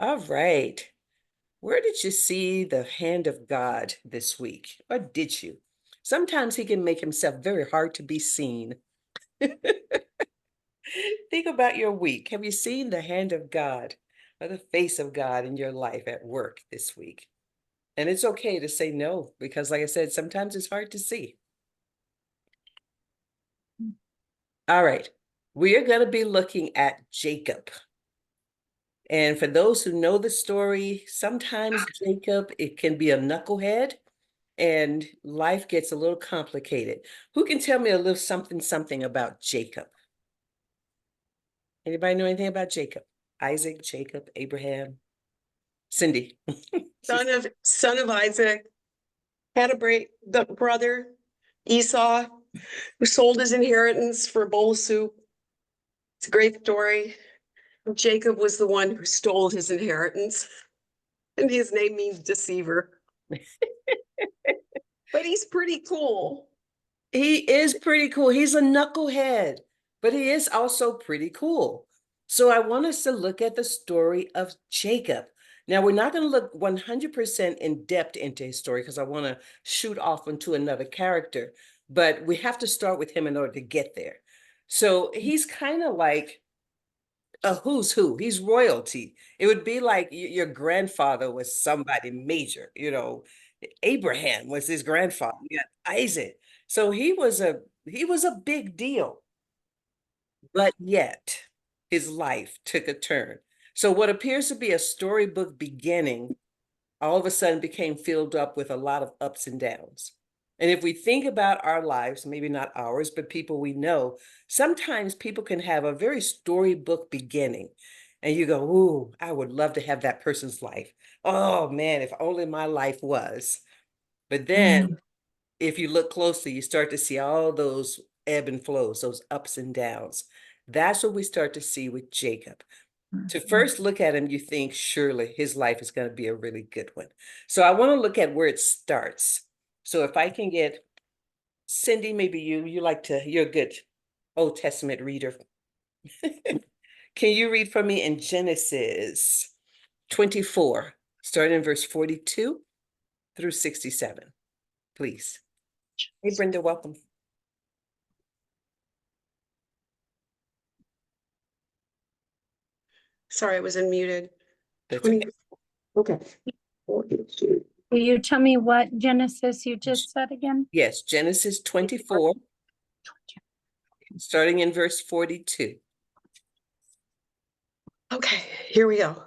All right. Where did you see the hand of God this week? Or did you? Sometimes he can make himself very hard to be seen. Think about your week. Have you seen the hand of God or the face of God in your life at work this week? And it's okay to say no, because like I said, sometimes it's hard to see. All right. We are going to be looking at Jacob. And for those who know the story, sometimes Jacob, it can be a knucklehead and life gets a little complicated. Who can tell me a little something about Jacob? Anybody know anything about Jacob? Isaac, Jacob, Abraham, Cindy. Son of Isaac, had the brother Esau, who sold his inheritance for a bowl of soup. It's a great story. Jacob was the one who stole his inheritance, and his name means deceiver. But he's pretty cool. He is pretty cool. He's a knucklehead, but he is also pretty cool. So I want us to look at the story of Jacob. Now, we're not going to look 100% in depth into his story because I want to shoot off into another character, but we have to start with him in order to get there. So he's kind of like a who's who. He's royalty. It would be like your grandfather was somebody major, Abraham was his grandfather. You got Isaac. So he was a big deal, but yet his life took a turn. So what appears to be a storybook beginning all of a sudden became filled up with a lot of ups and downs. And if we think about our lives, maybe not ours, but people we know, sometimes people can have a very storybook beginning. And you go, ooh, I would love to have that person's life. Oh man, if only my life was. But then if you look closely, you start to see all those ebb and flows, those ups and downs. That's what we start to see with Jacob. To first look at him, you think surely his life is going to be a really good one. So I want to look at where it starts. So if I can get Cindy, maybe you're a good Old Testament reader. Can you read for me in Genesis 24, starting in verse 42 through 67, please? Hey, Brenda, welcome. Sorry, I was unmuted. That's okay. Okay. Will you tell me what Genesis you just said again? Yes, Genesis 24, starting in verse 42. Okay, here we go.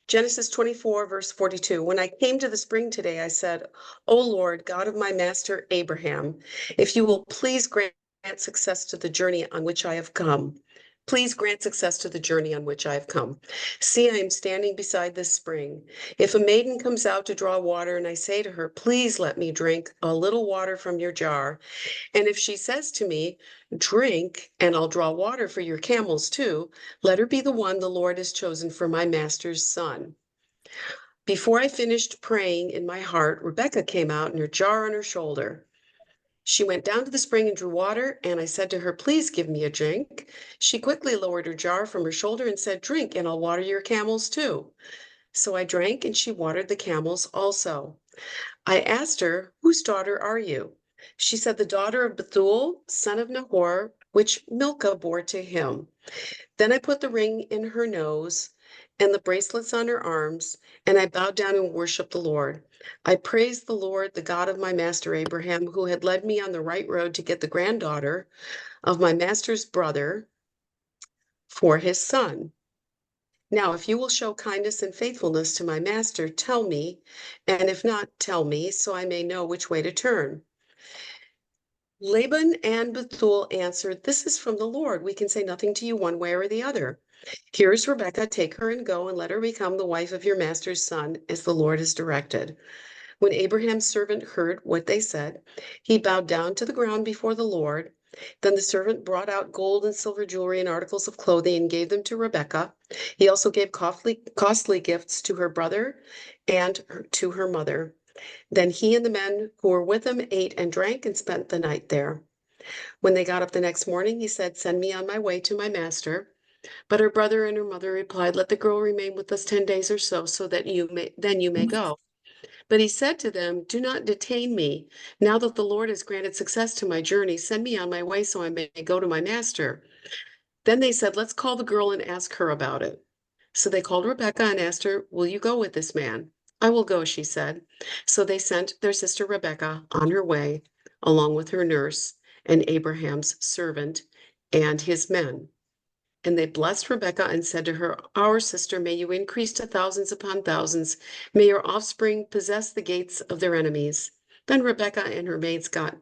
Genesis 24, verse 42. When I came to the spring today, I said, O Lord, God of my master Abraham, if you will please grant success to the journey on which I have come. Please grant success to the journey on which I have come. See, I am standing beside this spring. If a maiden comes out to draw water and I say to her, please let me drink a little water from your jar. And if she says to me, drink, and I'll draw water for your camels too, let her be the one the Lord has chosen for my master's son. Before I finished praying in my heart, Rebekah came out and her jar on her shoulder. She went down to the spring and drew water, and I said to her, please give me a drink. She quickly lowered her jar from her shoulder and said, drink, and I'll water your camels too. So I drank, and she watered the camels also. I asked her, whose daughter are you? She said, the daughter of Bethuel, son of Nahor, which Milcah bore to him. Then I put the ring in her nose and the bracelets on her arms, and I bowed down and worshiped the Lord. I praised the Lord, the God of my master Abraham, who had led me on the right road to get the granddaughter of my master's brother for his son. Now, if you will show kindness and faithfulness to my master, tell me, and if not, tell me, so I may know which way to turn. Laban and Bethuel answered, this is from the Lord. We can say nothing to you one way or the other. Here is Rebekah, take her and go and let her become the wife of your master's son, as the Lord has directed. When Abraham's servant heard what they said, he bowed down to the ground before the Lord. Then the servant brought out gold and silver jewelry and articles of clothing and gave them to Rebekah. He also gave costly gifts to her brother and to her mother. Then he and the men who were with him ate and drank and spent the night there. When they got up the next morning, he said, send me on my way to my master. But her brother and her mother replied, "Let the girl remain with us 10 days or so, so that you may go." But he said to them, "Do not detain me. Now that the Lord has granted success to my journey, send me on my way so I may go to my master." Then they said, "Let's call the girl and ask her about it." So they called Rebekah and asked her, "Will you go with this man?" "I will go," she said. So they sent their sister Rebekah on her way, along with her nurse and Abraham's servant and his men. And they blessed Rebekah and said to her, "Our sister, may you increase to thousands upon thousands. May your offspring possess the gates of their enemies." Then Rebekah and her maids got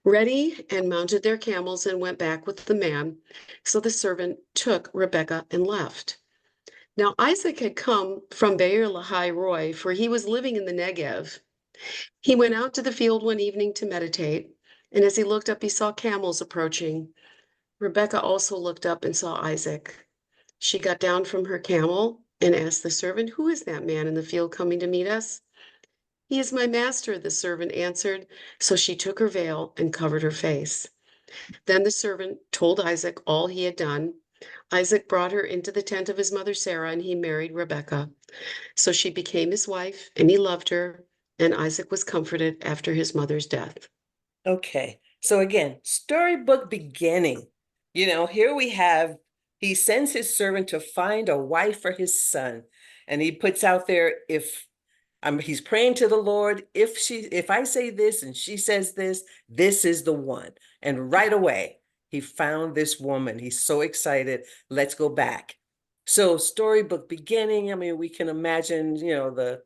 ready and mounted their camels and went back with the man. So the servant took Rebekah and left. Now Isaac had come from Beer Lahai Roi, for he was living in the Negev. He went out to the field one evening to meditate, and as he looked up, he saw camels approaching. Rebekah also looked up and saw Isaac. She got down from her camel and asked the servant, "Who is that man in the field coming to meet us?" "He is my master," the servant answered. So she took her veil and covered her face. Then the servant told Isaac all he had done. Isaac brought her into the tent of his mother Sarah, and he married Rebekah. So she became his wife, and he loved her, and Isaac was comforted after his mother's death. Okay. So again, storybook beginning. Here we have, he sends his servant to find a wife for his son. And he puts out there, if he's praying to the Lord, if I say this and she says this, this is the one. And right away, he found this woman. He's so excited. Let's go back. So storybook beginning, we can imagine, the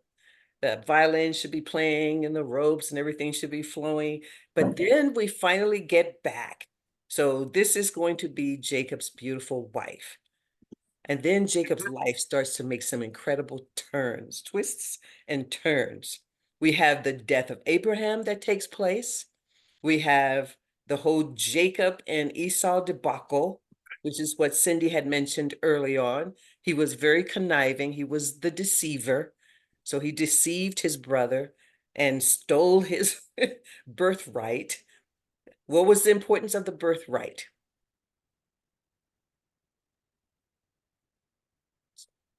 violin should be playing and the robes and everything should be flowing. But then we finally get back. So this is going to be Jacob's beautiful wife. And then Jacob's life starts to make some incredible turns, twists and turns. We have the death of Abraham that takes place. We have the whole Jacob and Esau debacle, which is what Cindy had mentioned early on. He was very conniving. He was the deceiver. So he deceived his brother and stole his birthright. What was the importance of the birthright?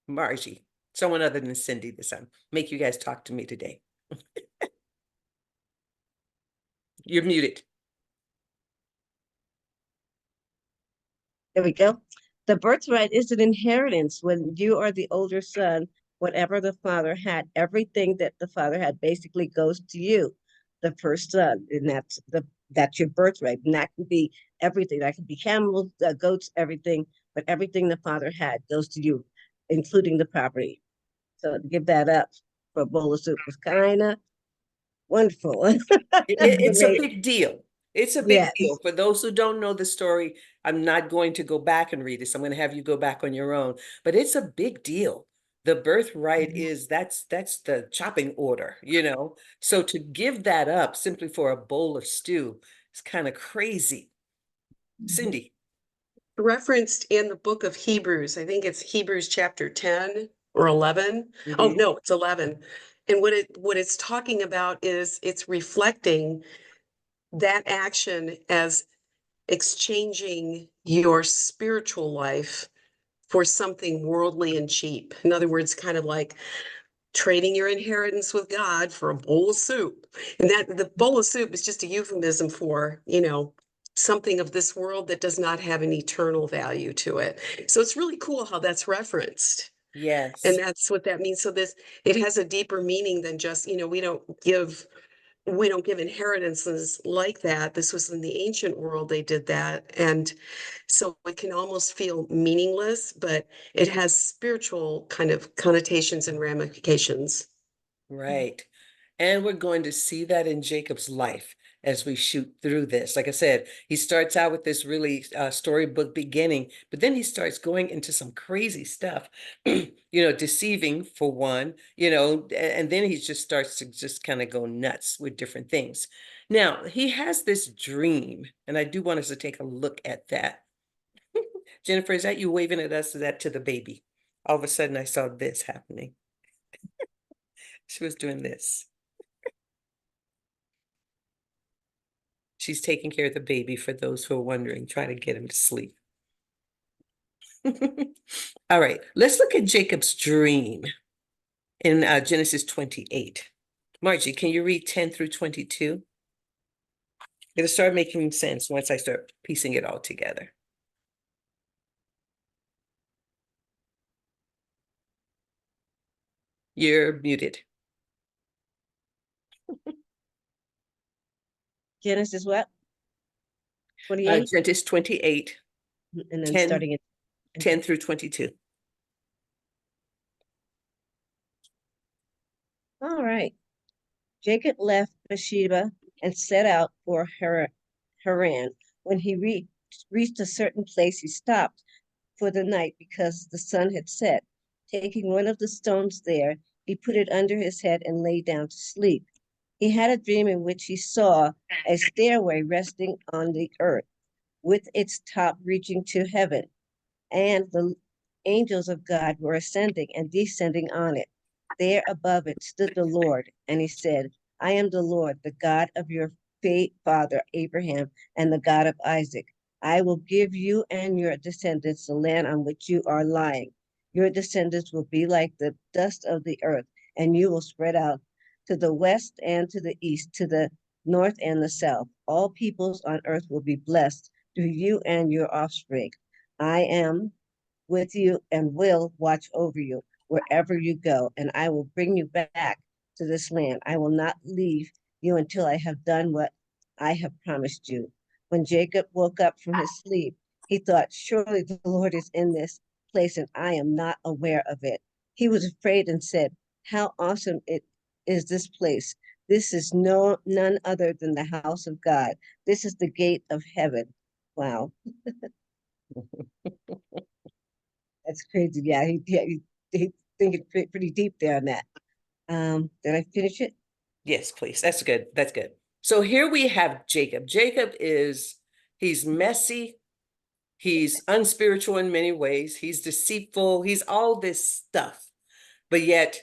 Margie, someone other than Cindy this time. Make you guys talk to me today. You're muted. There we go. The birthright is an inheritance. When you are the older son, whatever the father had, everything that the father had basically goes to you, the first son, and that's your birthright. And that could be everything. That could be camels, goats, everything, but everything the father had goes to you, including the property. So to give that up for a bowl of soup was kind of wonderful. It's a big deal. It's a big Yes. deal. For those who don't know the story, I'm not going to go back and read this. I'm going to have you go back on your own. But it's a big deal. The birthright is that's the chopping order. So to give that up simply for a bowl of stew is kind of crazy. Cindy. Referenced in the book of Hebrews, I think it's Hebrews chapter 10 or 11. Oh, no, it's 11. And what it's talking about is it's reflecting that action as exchanging your spiritual life for something worldly and cheap. In other words, kind of like trading your inheritance with God for a bowl of soup. And that the bowl of soup is just a euphemism for, something of this world that does not have an eternal value to it. So it's really cool how that's referenced. And Yes. that's what that means. So it has a deeper meaning than just, we don't give inheritances like that. This was in the ancient world, they did that. And so it can almost feel meaningless, but it has spiritual kind of connotations and ramifications. Right. And we're going to see that in Jacob's life as we shoot through this. Like I said, he starts out with this really storybook beginning, but then he starts going into some crazy stuff, deceiving for one, and then he just starts to just kind of go nuts with different things. Now, he has this dream, and I do want us to take a look at that. Jennifer, is that you waving at us? Is that to the baby? All of a sudden, I saw this happening. She was doing this. She's taking care of the baby, for those who are wondering, trying to get him to sleep. All right, let's look at Jacob's dream in Genesis 28. Margie, can you read 10 through 22? It'll start making sense once I start piecing it all together. You're muted. Genesis what? 28? Genesis 28, And then 10, starting at 10 through 22. all right. Jacob left Beersheba and set out for Haran. When he reached a certain place, he stopped for the night because the sun had set. Taking one of the stones there, he put it under his head and lay down to sleep. He had a dream in which he saw a stairway resting on the earth, with its top reaching to heaven, and the angels of God were ascending and descending on it. There above it stood the Lord, and he said, I am the Lord, the God of your father Abraham and the God of Isaac. I will give you and your descendants the land on which you are lying. Your descendants will be like the dust of the earth, and you will spread out to the west and to the east, to the north and the south. All peoples on earth will be blessed through you and your offspring. I am with you and will watch over you wherever you go, and I will bring you back to this land. I will not leave you until I have done what I have promised you. When Jacob woke up from his sleep, he thought, surely the Lord is in this place and I am not aware of it. He was afraid and said, how awesome it is this place. This is none other than the house of God. This is the gate of heaven. Wow. That's crazy. Yeah, he thinking pretty deep there on that. Did I finish it? Yes, please. That's good. That's good. So here we have Jacob. He's messy. He's unspiritual in many ways. He's deceitful. He's all this stuff. But yet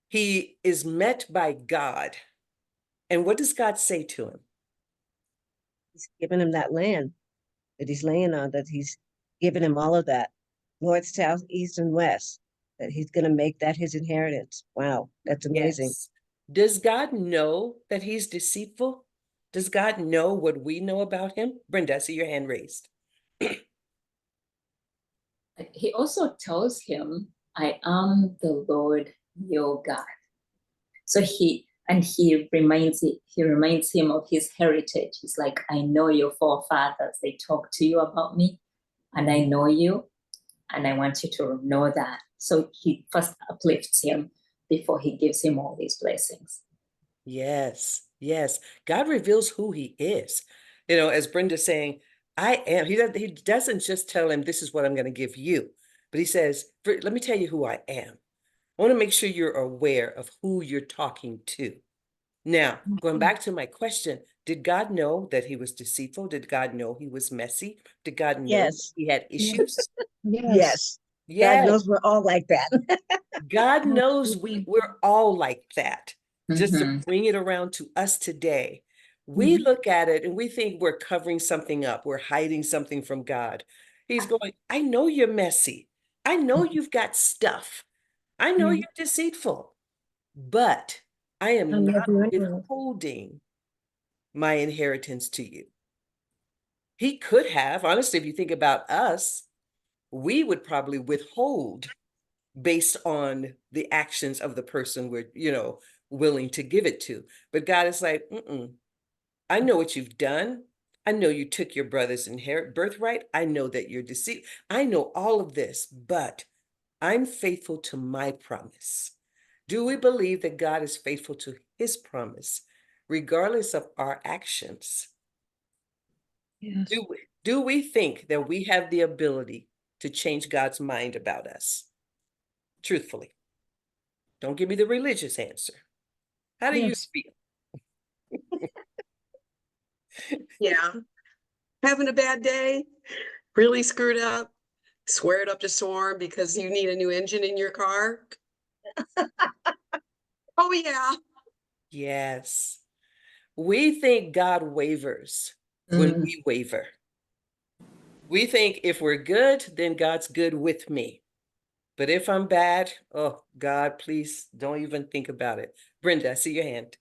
he is met by God. And what does God say to him? He's giving him that land that he's laying on, that he's giving him all of that, north, south, east, and west, that he's going to make that his inheritance. Wow, that's amazing. Yes. Does God know that he's deceitful? Does God know what we know about him? Brenda, I see your hand raised. He also tells him, I am the Lord your God. So he reminds him of his heritage. He's like, I know your forefathers. They talked to you about me, and I know you, and I want you to know that. So he first uplifts him before he gives him all these blessings. Yes, yes. God reveals who he is. You know, as Brenda's saying, I am. He doesn't just tell him, this is what I'm going to give you, but he says, let me tell you who I am. I want to make sure you're aware of who you're talking to. Now, going back to my question, did God know that he was deceitful? Did God know he was messy? Did God know Yes. he had issues? Yes. God Yes. knows we're all like that. God knows we're all like that. Just to Mhm. bring it around to us today, we look at it and we think we're covering something up. We're hiding something from God. He's going, I know you're messy. I know you've got stuff. I know you're deceitful, but I am not withholding my inheritance to you. He could have, honestly, if you think about us, we would probably withhold based on the actions of the person we're, willing to give it to. But God is like, I know what you've done. I know you took your brother's birthright. I know that you're deceived. I know all of this, but I'm faithful to my promise. Do we believe that God is faithful to his promise, regardless of our actions? Yes. Do we think that we have the ability to change God's mind about us? Truthfully. Don't give me the religious answer. How do you Yes. feel? Yeah. Having a bad day, really screwed up, swear it up to storm because you need a new engine in your car. Oh, yeah. Yes. We think God wavers when we waver. We think if we're good, then God's good with me. But if I'm bad, oh God, please don't even think about it. Brenda, I see your hand.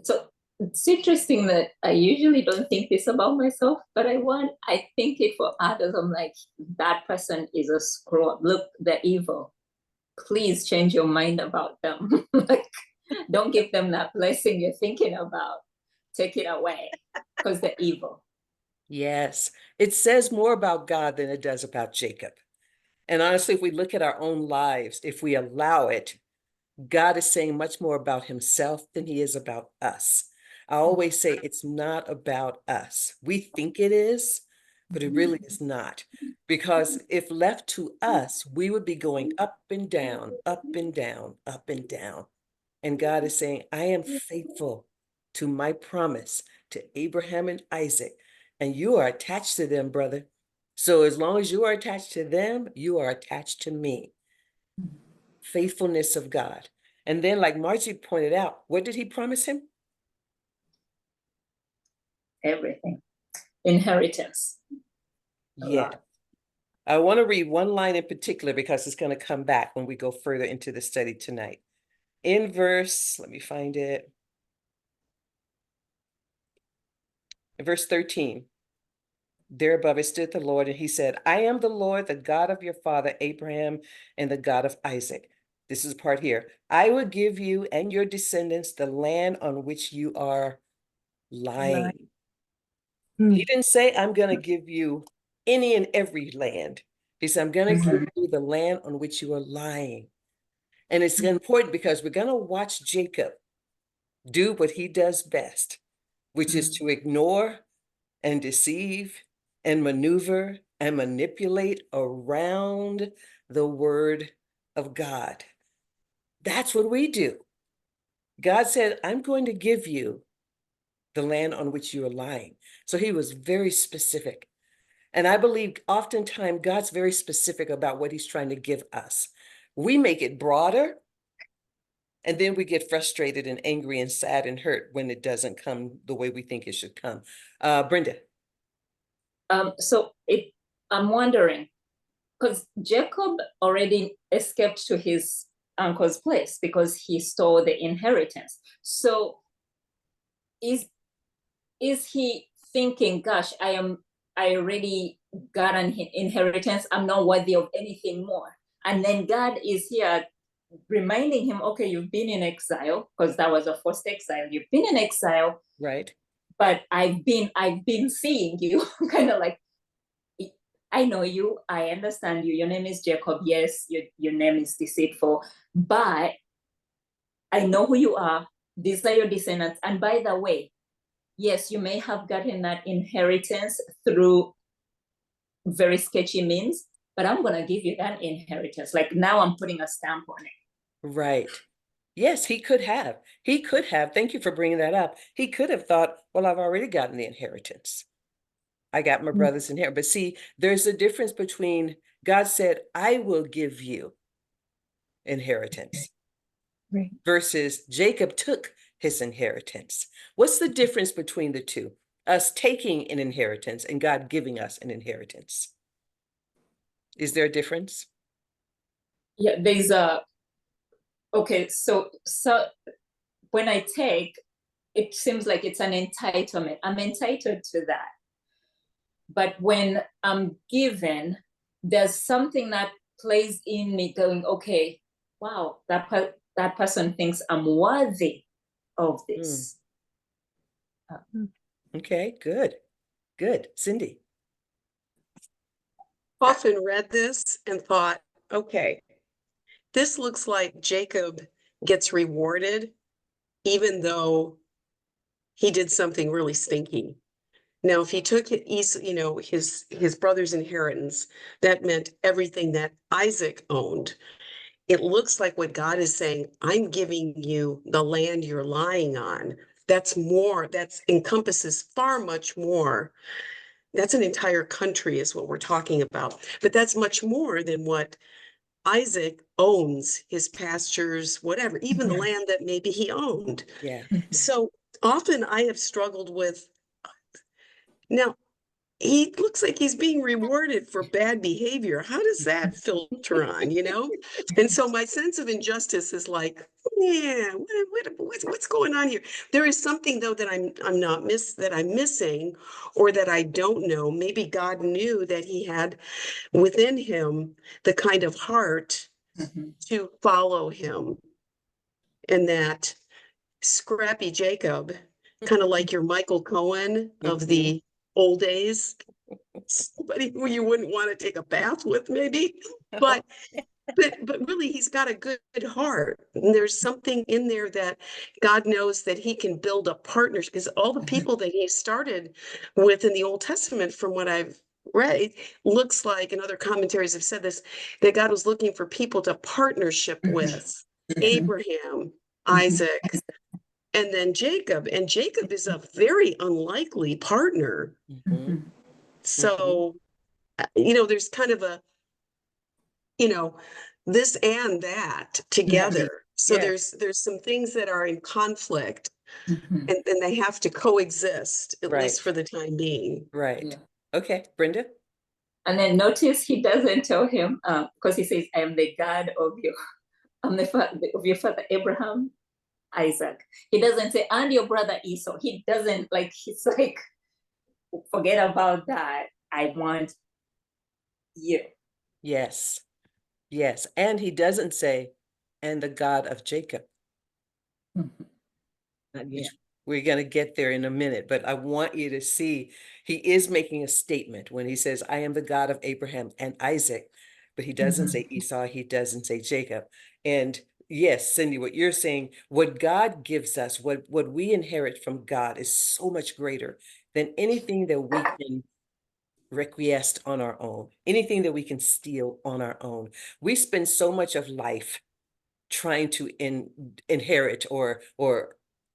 So it's interesting that I usually don't think this about myself, but I think it for others. I'm like, that person is a screw-up. Look, they're evil. Please change your mind about them. Like, don't give them that blessing you're thinking about. Take it away because they're evil. Yes, it says more about God than it does about Jacob. And honestly, if we look at our own lives, if we allow it, God is saying much more about himself than he is about us. I always say it's not about us. We think it is, but it really is not. Because if left to us, we would be going up and down, up and down, up and down. And God is saying, I am faithful to my promise to Abraham and Isaac, and you are attached to them, brother. So as long as you are attached to them, you are attached to me. Faithfulness of God. And then, like Margie pointed out, what did he promise him? Everything. Inheritance. Yeah. I want to read one line in particular because it's going to come back when we go further into the study tonight. In verse, let me find it. In verse 13, there above it stood the Lord, and he said, I am the Lord, the God of your father Abraham and the God of Isaac. This is part here. I will give you and your descendants the land on which you are lying. He didn't say, I'm going to give you any and every land. He said, I'm going to give you the land on which you are lying. And it's important because we're going to watch Jacob do what he does best, which is to ignore and deceive and maneuver and manipulate around the word of God. That's what we do. God said, I'm going to give you the land on which you are lying. So he was very specific. And I believe oftentimes God's very specific about what he's trying to give us. We make it broader, and then we get frustrated and angry and sad and hurt when it doesn't come the way we think it should come. Brenda. I'm wondering, because Jacob already escaped to his uncle's place because he stole the inheritance. So is he thinking, gosh, I already got an inheritance, I'm not worthy of anything more? And then God is here reminding him, okay, you've been in exile, because that was a forced exile. You've been in exile, right? But I've been seeing you, kind of like, I know you, I understand you. Your name is Jacob. Yes, your name is deceitful, but I know who you are. These are your descendants. And by the way, yes, you may have gotten that inheritance through very sketchy means, but I'm going to give you that inheritance. Like, now I'm putting a stamp on it. Right. Yes, he could have. He could have. Thank you for bringing that up. He could have thought, well, I've already gotten the inheritance. I got my brother's inheritance. But see, there's a difference between God said, I will give you inheritance, Right. versus Jacob took his inheritance. What's the difference between the two? Us taking an inheritance and God giving us an inheritance. Is there a difference? Yeah, there's okay, so when I take, it seems like it's an entitlement. I'm entitled to that. But when I'm given, there's something that plays in me going, okay, wow, that person thinks I'm worthy of this. Okay, good. Good. Cindy. Often read this and thought, okay, this looks like Jacob gets rewarded, even though he did something really stinky. Now, if he took his brother's inheritance, that meant everything that Isaac owned. It looks like what God is saying, I'm giving you the land you're lying on. That's more, that encompasses far much more. That's an entire country is what we're talking about. But that's much more than what Isaac owns, his pastures, whatever, even the land that maybe he owned. Yeah. So often I have struggled with, now, he looks like he's being rewarded for bad behavior. How does that filter on, you know? And so my sense of injustice is like, yeah, what's going on here? There is something though that I'm missing, or that I don't know. Maybe God knew that he had within him the kind of heart Mhm. to follow him, and that scrappy Jacob, kind of like your Michael Cohen of the old days, somebody who you wouldn't want to take a bath with, maybe. But but really, he's got a good heart. And there's something in there that God knows that he can build a partnership, because all the people that he started with in the Old Testament, from what I've read, looks like, and other commentaries have said this, that God was looking for people to partnership with. Abraham, Isaac, and then Jacob. And Jacob is a very unlikely partner. Mhm. So, you know, there's kind of a, you know, this and that together. So Yeah. there's some things that are in conflict, Mhm. and then they have to coexist, at Right. least for the time being. Right. Yeah. Okay, Brenda. And then notice he doesn't tell him, because he says, I am the God of your, I'm the father of your father Abraham, Isaac. He doesn't say, and your brother Esau. He doesn't, like, he's like, forget about that. I want you. Yes. Yes. And he doesn't say, and the God of Jacob. Mhm. Which we're going to get there in a minute, but I want you to see he is making a statement when he says, I am the God of Abraham and Isaac, but he doesn't say Esau, he doesn't say Jacob. And yes, Cindy, what you're saying, what God gives us, what we inherit from God is so much greater than anything that we can request on our own, anything that we can steal on our own. We spend so much of life trying to inherit or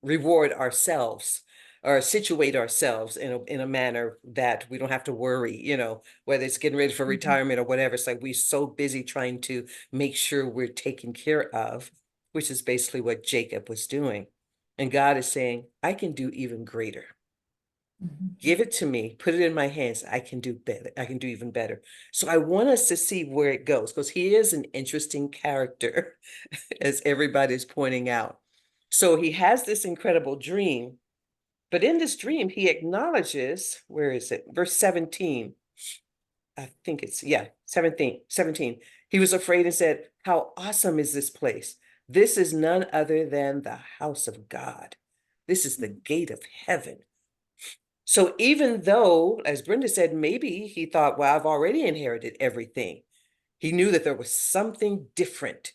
reward ourselves or situate ourselves in a manner that we don't have to worry, you know, whether it's getting ready for retirement or whatever. It's like we're so busy trying to make sure we're taken care of, which is basically what Jacob was doing. And God is saying, I can do even greater. Give it to me, put it in my hands. I can do better. I can do even better. So I want us to see where it goes, because he is an interesting character, as everybody's pointing out. So he has this incredible dream, but in this dream, he acknowledges, where is it? Verse 17. I think it's, yeah, 17. He was afraid and said, how awesome is this place? This is none other than the house of God. This is the gate of heaven. So even though, as Brenda said, maybe he thought, well, I've already inherited everything. He knew that there was something different.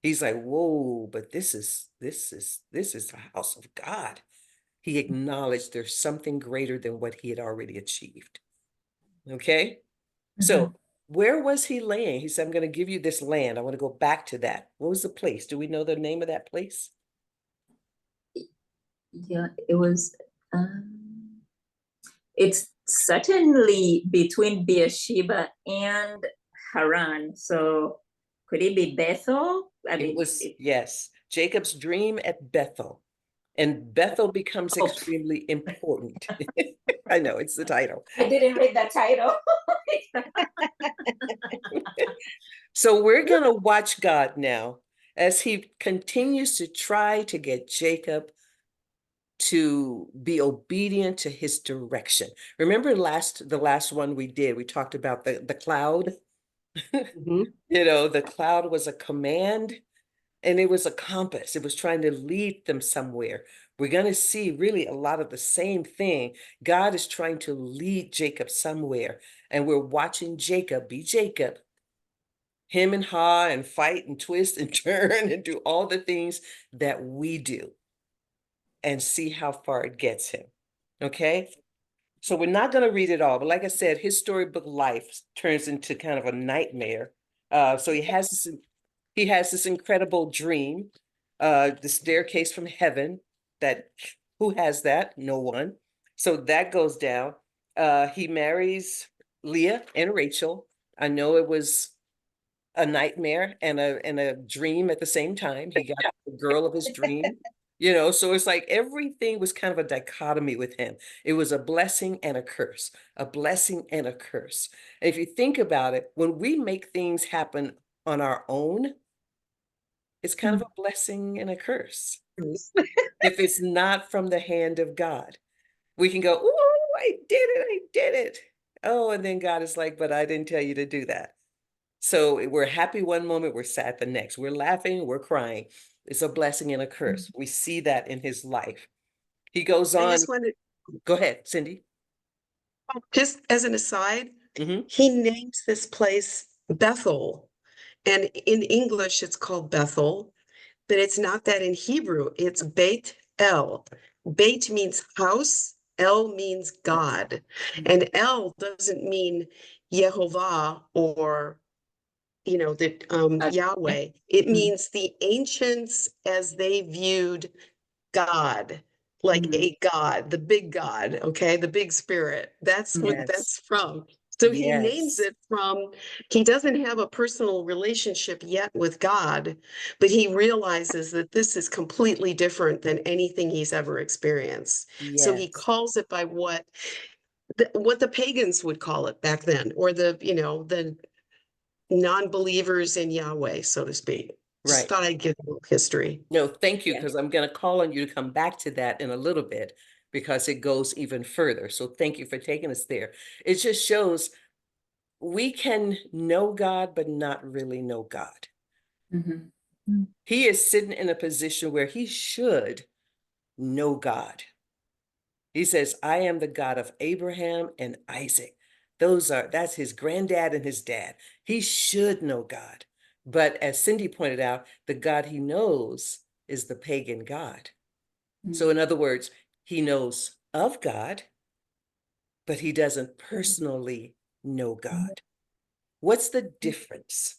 He's like, whoa, but this is the house of God. He acknowledged there's something greater than what he had already achieved. Okay. So where was he laying? He said, I'm going to give you this land. I want to go back to that. What was the place? Do we know the name of that place? Yeah, it was, it's certainly between Beersheba and Haran. So could it be Bethel? I It mean, was, yes, Jacob's dream at Bethel. And Bethel becomes Oh. extremely important. I know, it's the title. I didn't read the title. So we're going to watch God now as he continues to try to get Jacob to be obedient to his direction. Remember the last one we did, we talked about the cloud. Mhm. You know, the cloud was a command and it was a compass. It was trying to lead them somewhere. We're going to see really a lot of the same thing. God is trying to lead Jacob somewhere, and we're watching Jacob be Jacob, him and ha and fight and twist and turn and do all the things that we do, and see how far it gets him. Okay. So we're not going to read it all, but like I said, his storybook life turns into kind of a nightmare. So he has this incredible dream, the staircase from heaven. That who has that? No one. So that goes down. He marries Leah and Rachel. I know it was a nightmare and a dream at the same time. He got the girl of his dream. You know, so it's like everything was kind of a dichotomy with him. It was a blessing and a curse, a blessing and a curse. And if you think about it, when we make things happen on our own, it's kind of a blessing and a curse. If it's not from the hand of God, we can go, "Oh, I did it, I did it." Oh, and then God is like, "But I didn't tell you to do that." So we're happy one moment, we're sad the next. We're laughing, we're crying. It's a blessing and a curse. We see that in his life. He goes I on. just wanted, Go ahead, Cindy. just as an aside, Hmm. he names this place Bethel. And in English, it's called Bethel, but it's not that in Hebrew. It's Beit El. Beit means house, El means God. And El doesn't mean Yehovah or that Yahweh. It means the ancients as they viewed God, like a God, the big God, okay, the big spirit. That's what Yes, that's from. So he names yes, it from, he doesn't have a personal relationship yet with God, but he realizes that this is completely different than anything he's ever experienced. So he yes, calls it by what the pagans would call it back then, or the non-believers in Yahweh, so to speak. Just right. thought I'd give a little history. No, thank you, Yeah. because I'm going to call on you to come back to that in a little bit because it goes even further. So thank you for taking us there. It just shows we can know God, but not really know God. Mhm. He is sitting in a position where he should know God. He says, "I am the God of Abraham and Isaac." That's his granddad and his dad. He should know God. But as Cindy pointed out, the God he knows is the pagan God. So in other words, he knows of God, but he doesn't personally know God. What's the difference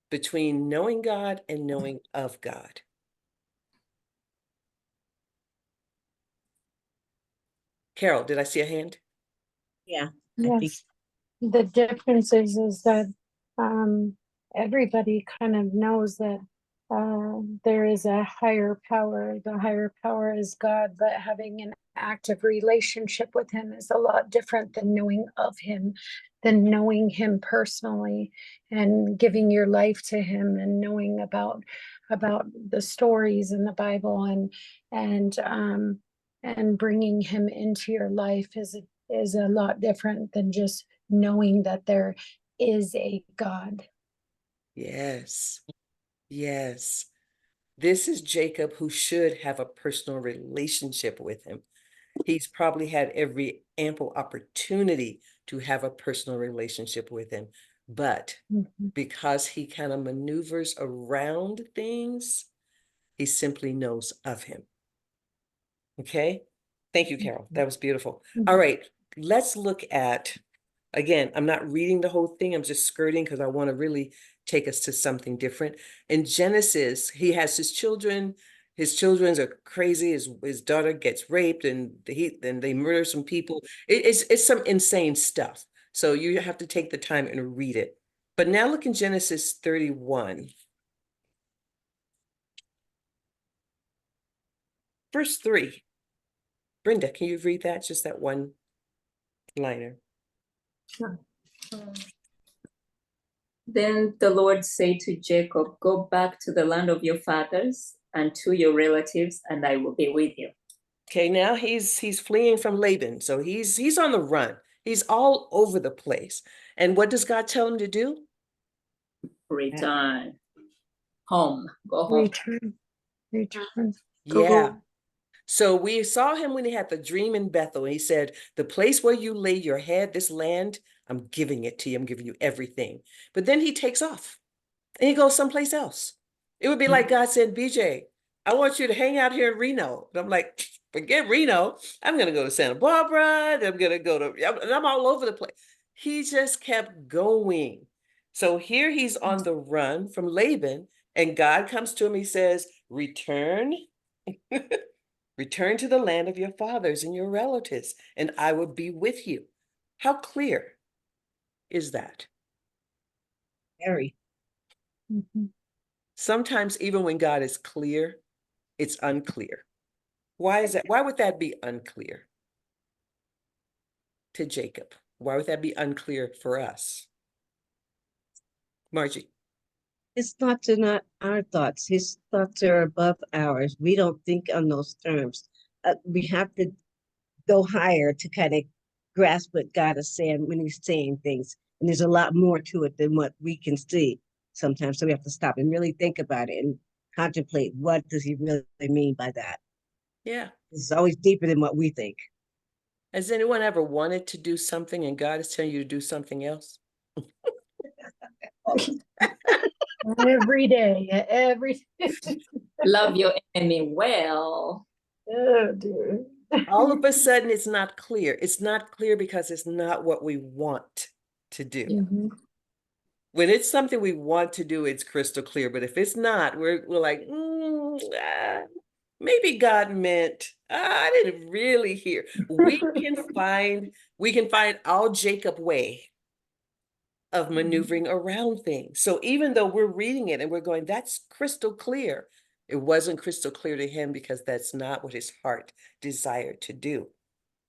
between knowing God and knowing of God? Carol, did I see a hand? Yeah, I think Yes. The difference is that um, everybody kind of knows that there is a higher power. The higher power is God, but having an active relationship with Him is a lot different than knowing of Him, than knowing Him personally and giving your life to Him and knowing about the stories in the Bible and bringing Him into your life is a lot different than just knowing that there is a God. Yes, yes. This is Jacob who should have a personal relationship with him. He's probably had every ample opportunity to have a personal relationship with him. But Mhm. because he kind of maneuvers around things, he simply knows of him. Okay. Thank you, Carol. That was beautiful. All right. Let's look at, again, I'm not reading the whole thing. I'm just skirting because I want to really take us to something different. In Genesis, he has his children. His children are crazy. His daughter gets raped and then they murder some people. It's some insane stuff. So you have to take the time and read it. But now look in Genesis 31. Verse 3. Brenda, can you read that? Just that one liner. Then the Lord said to Jacob, "Go back to the land of your fathers and to your relatives, and I will be with you." Okay, now he's fleeing from Laban. So he's on the run. He's all over the place. And what does God tell him to do? Return home. Go home. Return. Go Yeah. home. So we saw him when he had the dream in Bethel. He said, "The place where you lay your head, this land, I'm giving it to you. I'm giving you everything." But then he takes off and he goes someplace else. It would be like God said, "BJ, I want you to hang out here in Reno." And I'm like, "Forget Reno. I'm going to go to Santa Barbara. I'm going to go to, and I'm all over the place." He just kept going. So here he's on the run from Laban, and God comes to him. He says, "Return, return to the land of your fathers and your relatives, and I will be with you." How clear is that? very. Mhm. Sometimes, even when God is clear, it's unclear. Why is that? Why would that be unclear to Jacob? Why would that be unclear for us? Margie. His thoughts are not our thoughts. His thoughts are above ours. We don't think on those terms. We have to go higher to kind of grasp what God is saying when he's saying things. And there's a lot more to it than what we can see sometimes. So we have to stop and really think about it and contemplate, what does he really mean by that? Yeah. It's always deeper than what we think. Has anyone ever wanted to do something and God is telling you to do something else? Every day, every Love your enemy well. oh dear. All of a sudden, it's not clear. It's not clear because it's not what we want to do. Mhm. When it's something we want to do, it's crystal clear. But if it's not, we're like, maybe God meant, I didn't really hear. We can find our Jacob way of maneuvering around things. So even though we're reading it and we're going, that's crystal clear, it wasn't crystal clear to him because that's not what his heart desired to do.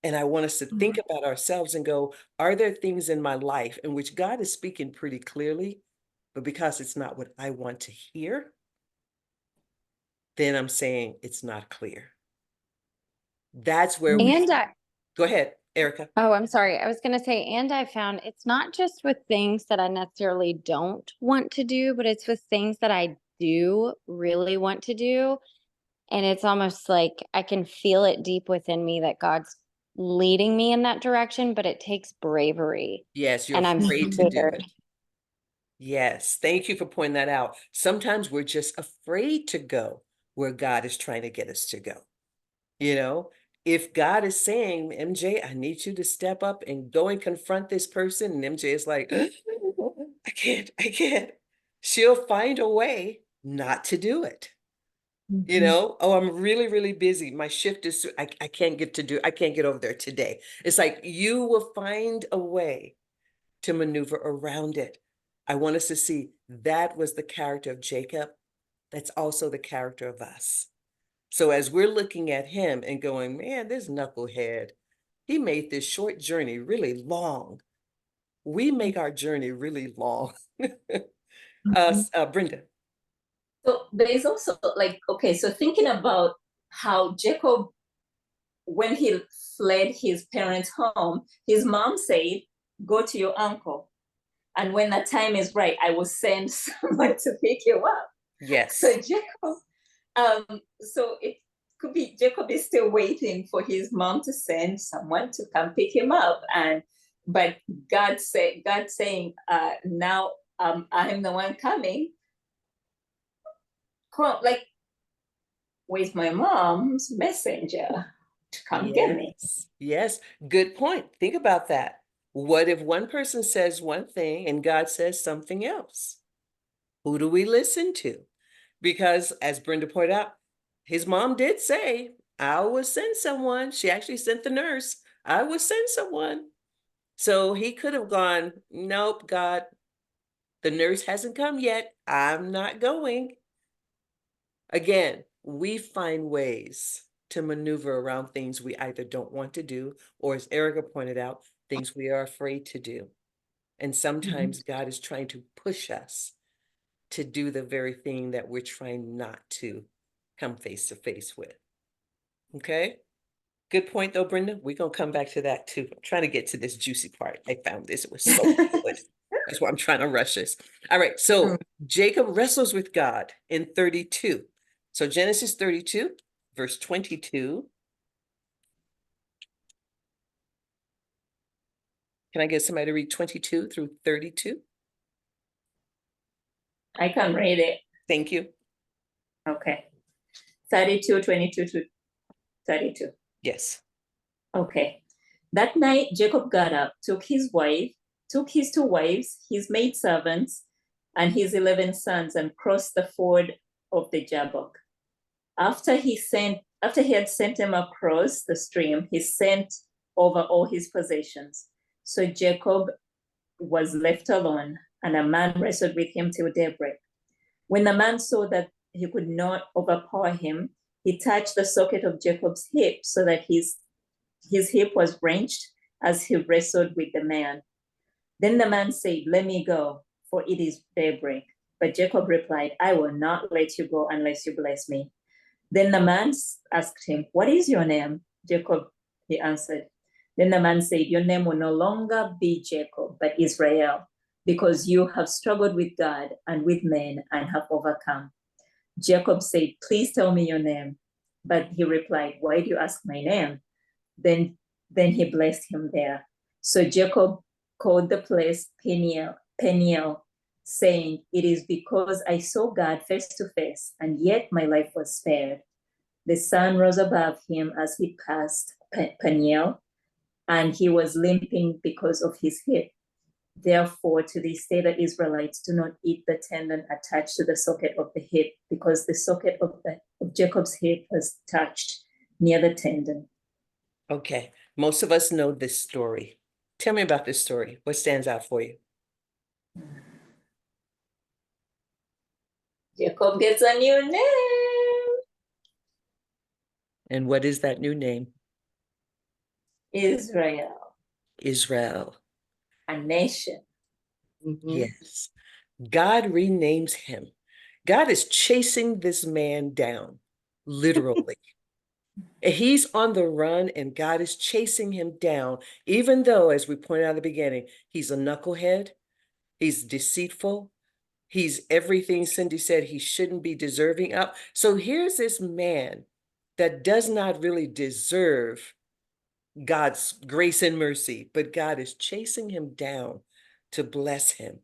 And I want us to think about ourselves and go, are there things in my life in which God is speaking pretty clearly, but because it's not what I want to hear, then I'm saying it's not clear. That's where we And go ahead, Erica. oh, I'm sorry. I was going to say, and I found it's not just with things that I necessarily don't want to do, but it's with things that I do really want to do. And it's almost like I can feel it deep within me that God's leading me in that direction, but it takes bravery. Yes, you're And I'm afraid to do scared. it. Yes, thank you for pointing that out. Sometimes we're just afraid to go where God is trying to get us to go. You know, if God is saying, MJ, I need you to step up and go and confront this person, and MJ is like, I can't. She'll find a way not to do it. You know, oh, I'm really, really busy. My shift is, I can't get over there today. It's like you will find a way to maneuver around it. I want us to see that was the character of Jacob. That's also the character of us. So as we're looking at him and going, man, this knucklehead, he made this short journey really long. We make our journey really long. Brenda. So there's also like, okay, so thinking about how Jacob, when he fled his parents' home, his mom said, go to your uncle. And when the time is right, I will send someone to pick you up. Yes. So Jacob, so it could be Jacob is still waiting for his mom to send someone to come pick him up. But God saying, now I'm the one coming. Like, where's my mom's messenger to come get me? Yes, good point. Think about that. What if one person says one thing and God says something else? Who do we listen to? Because as Brenda pointed out, his mom did say, I will send someone. She actually sent the nurse. I will send someone. So he could have gone, nope, God, the nurse hasn't come yet. I'm not going. Again, we find ways to maneuver around things we either don't want to do, or as Erica pointed out, things we are afraid to do. And sometimes God is trying to push us to do the very thing that we're trying not to come face to face with. Okay? Good point though, Brenda. We're going to come back to that too. I'm trying to get to this juicy part. I found this. It was so good. That's why I'm trying to rush this. All right. So Jacob wrestles with God in 32. So Genesis 32, verse 22. Can I get somebody to read 22 through 32? I can read it. Thank you. Okay. 32, 22 to 32. Yes. Okay. That night, Jacob got up, took his two wives, his maidservants, and his 11 sons, and crossed the ford of the Jabbok. After he had sent them across the stream, he sent over all his possessions. So Jacob was left alone, and a man wrestled with him till daybreak. When the man saw that he could not overpower him, He touched the socket of Jacob's hip so that his hip was wrenched as he wrestled with the man. Then the man said, "Let me go, for it is daybreak." But Jacob replied, "I will not let you go unless you bless me." Then the man asked him, "What is your name?" Jacob, he answered. Then the man said, "Your name will no longer be Jacob, but Israel, because you have struggled with God and with men and have overcome." Jacob said, "Please tell me your name." But he replied, "Why do you ask my name?" Then he blessed him there. So Jacob called the place Peniel, saying, "It is because I saw God face to face, and yet my life was spared." The sun rose above him as he passed Peniel, and he was limping because of his hip. Therefore, to this day, the Israelites do not eat the tendon attached to the socket of the hip, because the socket of Jacob's hip was touched near the tendon. Okay, most of us know this story. Tell me about this story. What stands out for you? Jacob gets a new name. And what is that new name? Israel, Israel. a nation. Yes. God renames him. God is chasing this man down, literally. He's on the run and God is chasing him down, even though, as we pointed out at the beginning, he's a knucklehead, he's deceitful, he's everything Cindy said he shouldn't be deserving of. So here's this man that does not really deserve God's grace and mercy, but God is chasing him down to bless him.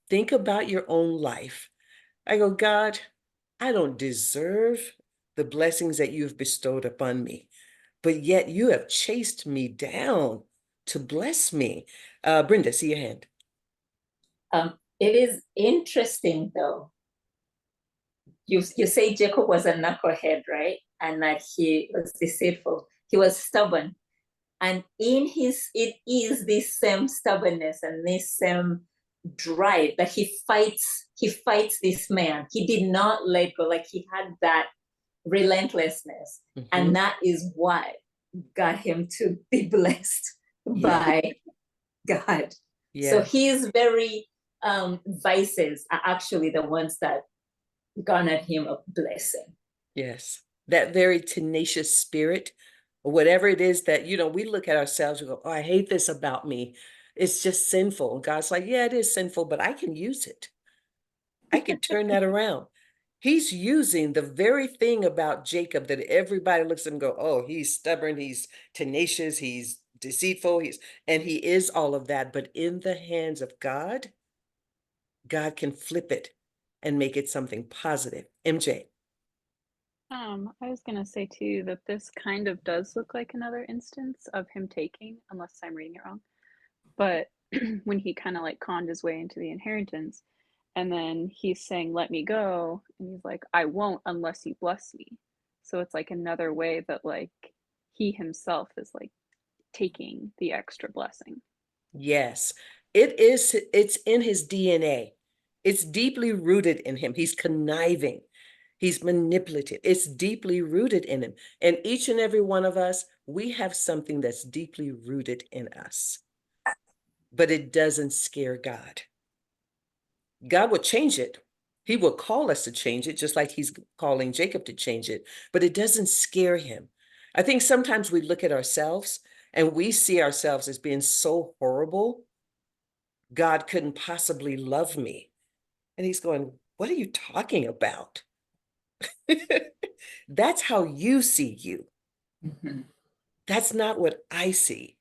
Think about your own life. I go, God, I don't deserve the blessings that you've bestowed upon me, but yet you have chased me down to bless me. Brenda, see your hand. It is interesting, though. You say Jacob was a knucklehead, right? And that he was deceitful. He was stubborn. And it is this same stubbornness and this same drive that he fights this man. He did not let go, like he had that relentlessness. And that is what got him to be blessed by God. So his very vices are actually the ones that garnered him a blessing. Yes, that very tenacious spirit, or whatever it is that, we look at ourselves and go, oh, I hate this about me. It's just sinful. And God's like, yeah, it is sinful, but I can use it. I can turn that around. He's using the very thing about Jacob that everybody looks at him and go, oh, he's stubborn, he's tenacious, he's deceitful, and he is all of that. But in the hands of God, God can flip it and make it something positive. MJ. I was gonna say too that this kind of does look like another instance of him taking, unless I'm reading it wrong. But when he kind of like conned his way into the inheritance, and then he's saying, "Let me go," and he's like, "I won't unless you bless me." So it's like another way that like he himself is like taking the extra blessing. Yes, it's in his DNA. It's deeply rooted in him. He's conniving. He's manipulative. It's deeply rooted in him. And each and every one of us, we have something that's deeply rooted in us. But it doesn't scare God. God will change it. He will call us to change it, just like he's calling Jacob to change it. But it doesn't scare him. I think sometimes we look at ourselves and we see ourselves as being so horrible. God couldn't possibly love me. And he's going, what are you talking about? That's how you see you. That's not what I see.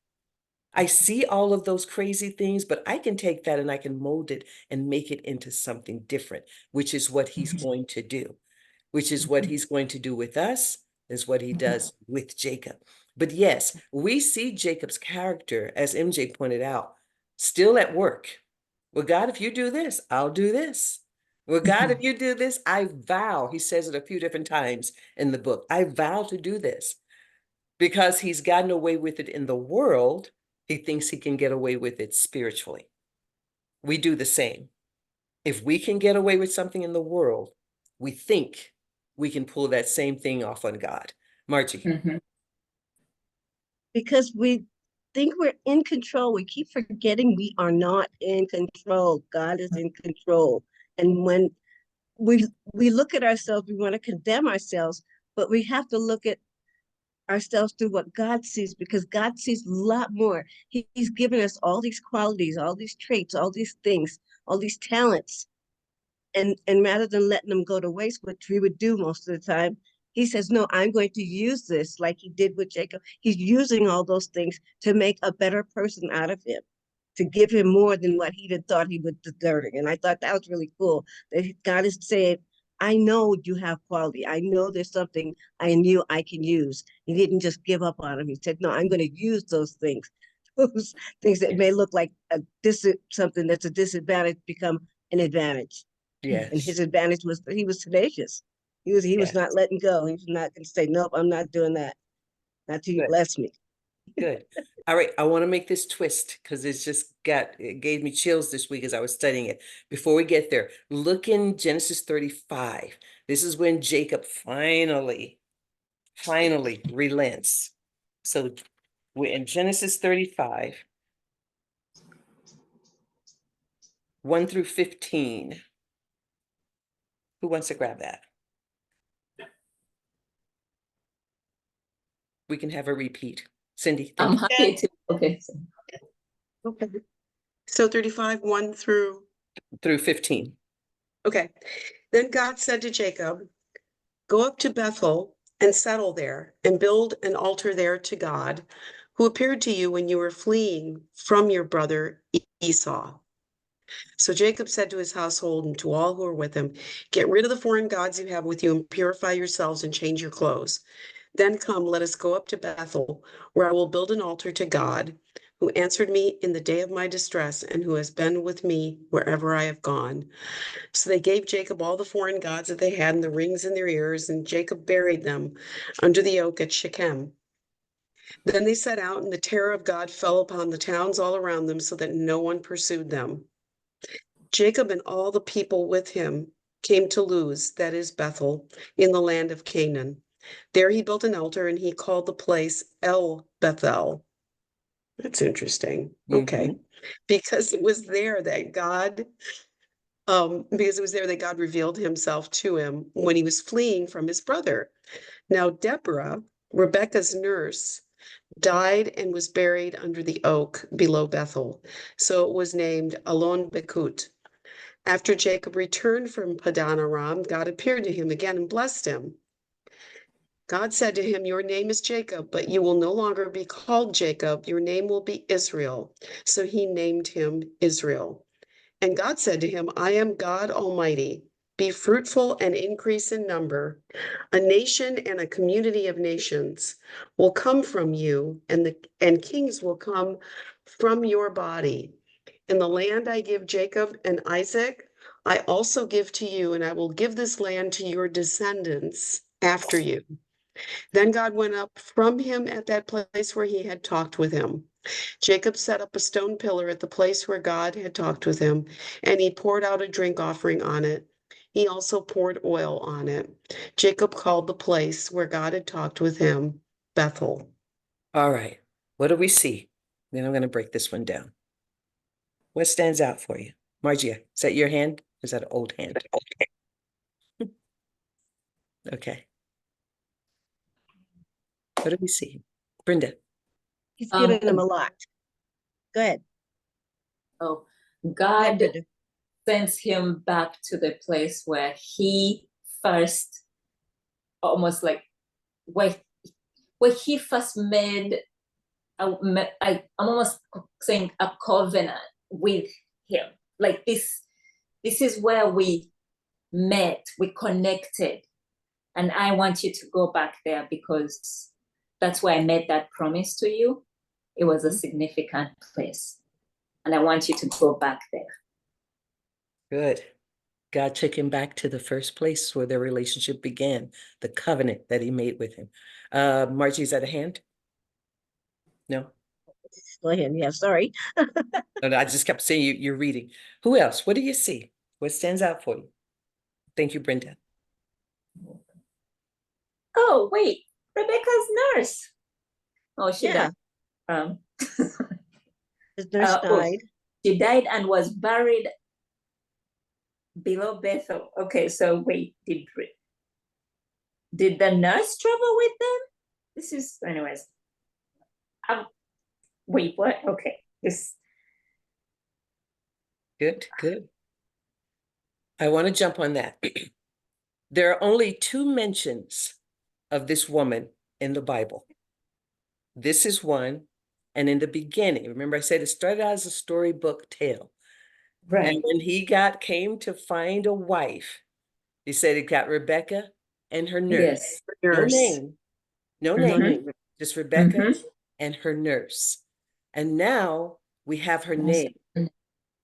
I see all of those crazy things, but I can take that and I can mold it and make it into something different, which is what he's going to do, which is what he's going to do with us, is what he does with Jacob. But yes, we see Jacob's character, as MJ pointed out, still at work. Well, God, if you do this, I'll do this. Well, God, if you do this, I vow, he says it a few different times in the book, I vow to do this. Because he's gotten away with it in the world, he thinks he can get away with it spiritually. We do the same. If we can get away with something in the world, we think we can pull that same thing off on God. Margie. Because we think we're in control. We keep forgetting we are not in control. God is in control. And when we look at ourselves, we want to condemn ourselves, but we have to look at ourselves through what God sees, because God sees a lot more. He's given us all these qualities, all these traits, all these things, all these talents. And rather than letting them go to waste, which we would do most of the time, he says, no, I'm going to use this like he did with Jacob. He's using all those things to make a better person out of him, to give him more than what he had thought he would deserve. And I thought that was really cool, that God is saying, I know you have quality. I know there's something I knew I can use. He didn't just give up on him. He said, no, I'm going to use those things. Those things that may look like something that's a disadvantage become an advantage. And Yes. his advantage was that he was tenacious. He was Yes. not letting go. He was not going to say, nope, I'm not doing that. Not till you Good. bless me. Good. All right. I want to make this twist because it gave me chills this week as I was studying it. Before we get there, look in Genesis 35. This is when Jacob finally relents. So we're in Genesis 35, 1 through 15. Who wants to grab that? We can have a repeat. Cindy, I'm thank happy to. Okay. Okay. So 35, 1 through. you. Through 15. Okay. Then God said to Jacob, go up to Bethel and settle there and build an altar there to God, who appeared to you when you were fleeing from your brother Esau. So Jacob said to his household and to all who were with him, get rid of the foreign gods you have with you and purify yourselves and change your clothes. Then come, let us go up to Bethel, where I will build an altar to God, who answered me in the day of my distress and who has been with me wherever I have gone. So they gave Jacob all the foreign gods that they had and the rings in their ears, and Jacob buried them under the oak at Shechem. Then they set out, and the terror of God fell upon the towns all around them, so that no one pursued them. Jacob and all the people with him came to Luz, that is Bethel, in the land of Canaan. There he built an altar, and he called the place El Bethel. That's interesting. Okay. Because it was there that God revealed himself to him when he was fleeing from his brother. Now, Deborah, Rebekah's nurse, died and was buried under the oak below Bethel. So it was named Alon Bekut. After Jacob returned from Padan Aram, God appeared to him again and blessed him. God said to him, your name is Jacob, but you will no longer be called Jacob. Your name will be Israel. So he named him Israel. And God said to him, I am God Almighty. Be fruitful and increase in number. A nation and a community of nations will come from you, and kings will come from your body. In the land I give Jacob and Isaac, I also give to you, and I will give this land to your descendants after you. Then God went up from him at that place where he had talked with him. Jacob set up a stone pillar at the place where God had talked with him, and he poured out a drink offering on it. He also poured oil on it. Jacob called the place where God had talked with him Bethel. All right. What do we see? Then I'm going to break this one down. What stands out for you? Margia, is that your hand? Is that an old hand? Okay. What do we see? Brenda. He's given him a lot. Go ahead. Oh, Go ahead, God Brenda. sends him back to the place where he first, almost like where he first made, I'm almost saying a covenant with him. Like this is where we met, we connected. And I want you to go back there because that's where I made that promise to you. It was a significant place. And I want you to go back there. Good. God took him back to the first place where their relationship began, the covenant that he made with him. Margie, is that a hand? No? Go ahead. Yeah, sorry. No, I just kept saying you're reading. Who else? What do you see? What stands out for you? Thank you, Brenda. Oh, wait, Rebecca's nurse. Oh, she Yeah. died. Um, His nurse oh, died. she died and was buried below Bethel. Okay, so wait, did the nurse travel with them? This is, anyways. Wait, what? Okay, this. Good, good. I want to jump on that. There are only 2 mentions of this woman in the Bible. This is one, and in the beginning, remember I said it started out as a storybook tale. Right. And when he came to find a wife, he said he got Rebekah and her nurse. Yes. No Nurse. name, no Mhm. name, just Rebekah Mhm. and her nurse. And now we have her name.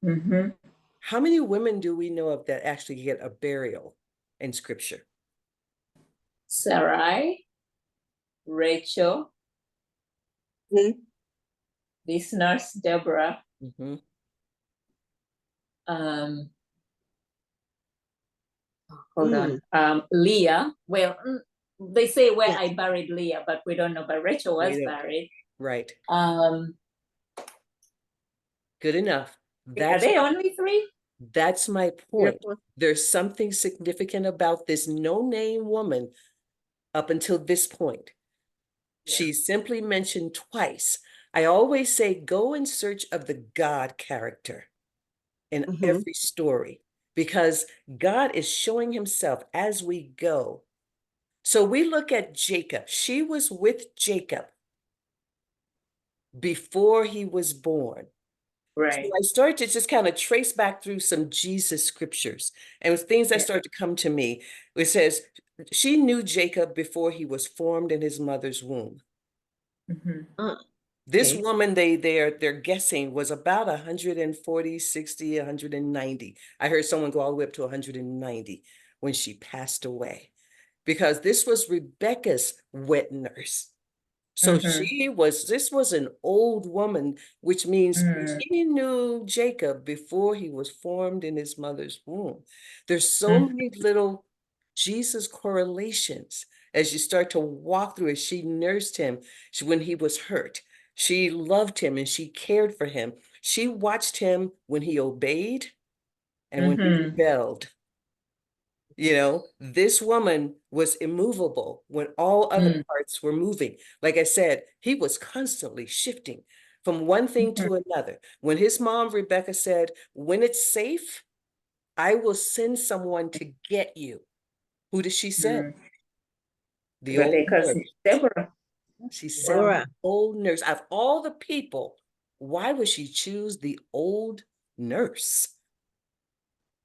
Mhm. How many women do we know of that actually get a burial in scripture? Sarai, Rachel, Mhm. this nurse Deborah, Mhm. hold Mm. on, Leah. Well, they say where Yes. I buried Leah, but we don't know. But Rachel was We don't. buried. Right. Good enough. Are they only 3? That's my point. Beautiful. There's something significant about this no-name woman up until this point. Yeah. She's simply mentioned twice. I always say go in search of the God character in Mhm. every story, because God is showing himself as we go. So we look at Jacob. She was with Jacob before he was born. So Right. I started to just kind of trace back through some Jesus scriptures, and with things that Yeah. started to come to me. It says she knew Jacob before he was formed in his mother's womb. Mhm. This Okay. woman, they're guessing, was about 140, 60, 190. I heard someone go all the way up to 190 when she passed away, because this was Rebekah's wet nurse. So Mhm. this was an old woman, which means Mm. she knew Jacob before he was formed in his mother's womb. There's so many little Jesus correlations as you start to walk through it. She nursed him when he was hurt. She loved him and she cared for him. She watched him when he obeyed and when he Mhm. rebelled. You know, this woman was immovable when all other Mm. parts were moving. Like I said, he was constantly shifting from one thing Mhm. to another. When his mom, Rebekah, said, when it's safe, I will send someone to get you. Who did she send? Mm. The old Rebecca's nurse. Deborah. She sent Deborah. the old nurse. Of all the people, why would she choose the old nurse?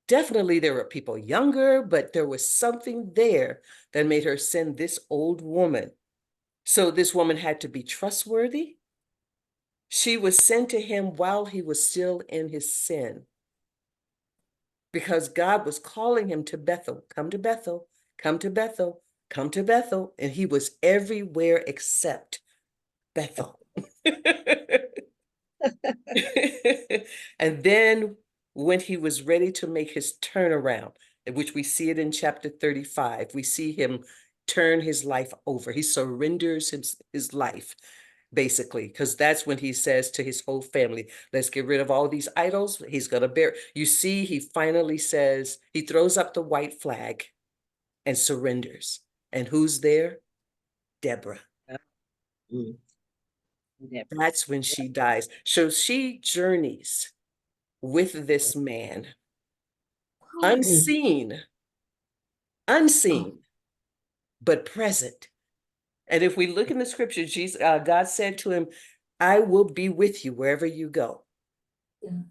Definitely there were people younger, but there was something there that made her send this old woman. So this woman had to be trustworthy. She was sent to him while he was still in his sin, because God was calling him to Bethel. Come to Bethel, come to Bethel, come to Bethel. And he was everywhere except Bethel. And then when he was ready to make his turnaround, which we see it in chapter 35, we see him turn his life over. He surrenders his life, basically, because that's when he says to his whole family, let's get rid of all these idols. He's going to bear. You see, he finally says, he throws up the white flag and surrenders. And who's there? Deborah. Mm. Deborah. That's when she dies. So she journeys with this man, Mm. unseen, unseen, but present. And if we look in the scripture, God said to him, I will be with you wherever you go. Yeah.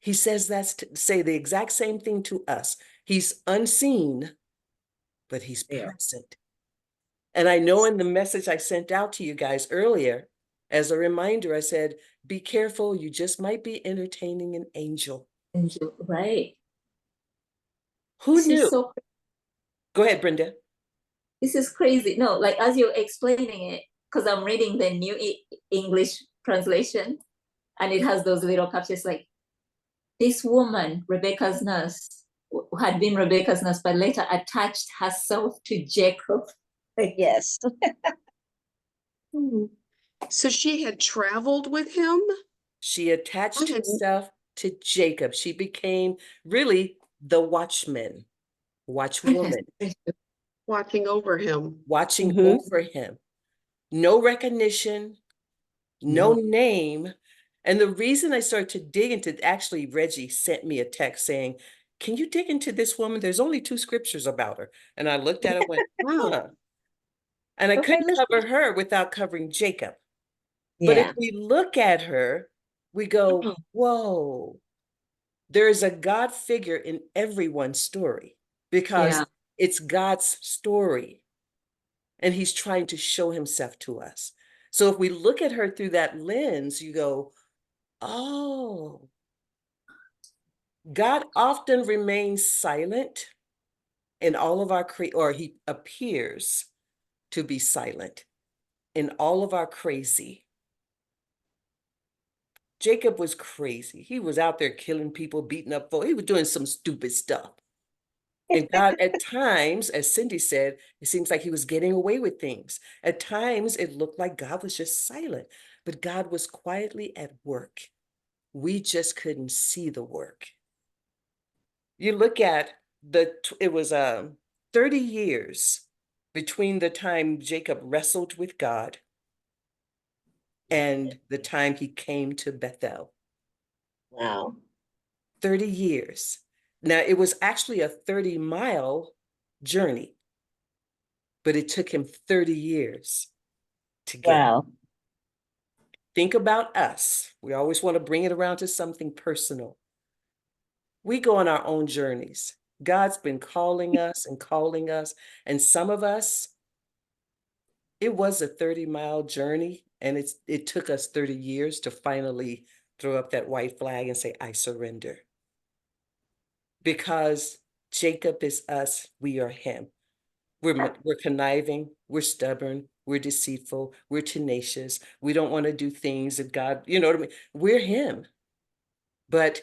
He says that's to say the exact same thing to us. He's unseen, but he's There. present. And I know in the message I sent out to you guys earlier, as a reminder, I said, be careful, you just might be entertaining an angel. Right. Who This knew? is so. Go ahead, Brenda. This is crazy. No, like as you're explaining it, because I'm reading the New English translation, and it has those little captions like, this woman, Rebecca's nurse, had been Rebecca's nurse, but later attached herself to Jacob. Yes. So she had traveled with him? She attached I didn't herself to Jacob. She became really the watchman, watchwoman, watching over him. watching Mm-hmm. over him. No recognition, no No. name. And the reason I started to dig into, actually, Reggie sent me a text saying, can you dig into this woman? There's only 2 scriptures about her. And I looked at it and went, Wow. huh. And I Okay, couldn't let's. cover her without covering Jacob. But if Yeah. we look at her, we go, whoa, there is a God figure in everyone's story because Yeah. it's God's story and he's trying to show himself to us. So if we look at her through that lens, you go, oh, God often remains silent in all of our or he appears to be silent in all of our crazy. Jacob was crazy. He was out there killing people, beating up folks. He was doing some stupid stuff. And God, at times, as Cindy said, it seems like he was getting away with things. At times, it looked like God was just silent, but God was quietly at work. We just couldn't see the work. You look at it was 30 years between the time Jacob wrestled with God and the time he came to Bethel. Wow. 30 years. Now, it was actually a 30-mile journey, but it took him 30 years to get. Wow. Think about us. We always want to bring it around to something personal. We go on our own journeys. God's been calling us, and some of us, it was a 30-mile journey, and it took us 30 years to finally throw up that white flag and say, I surrender. Because Jacob is us, we are him. We're conniving, we're stubborn, we're deceitful, we're tenacious. We don't want to do things that God, you know what I mean? We're him. But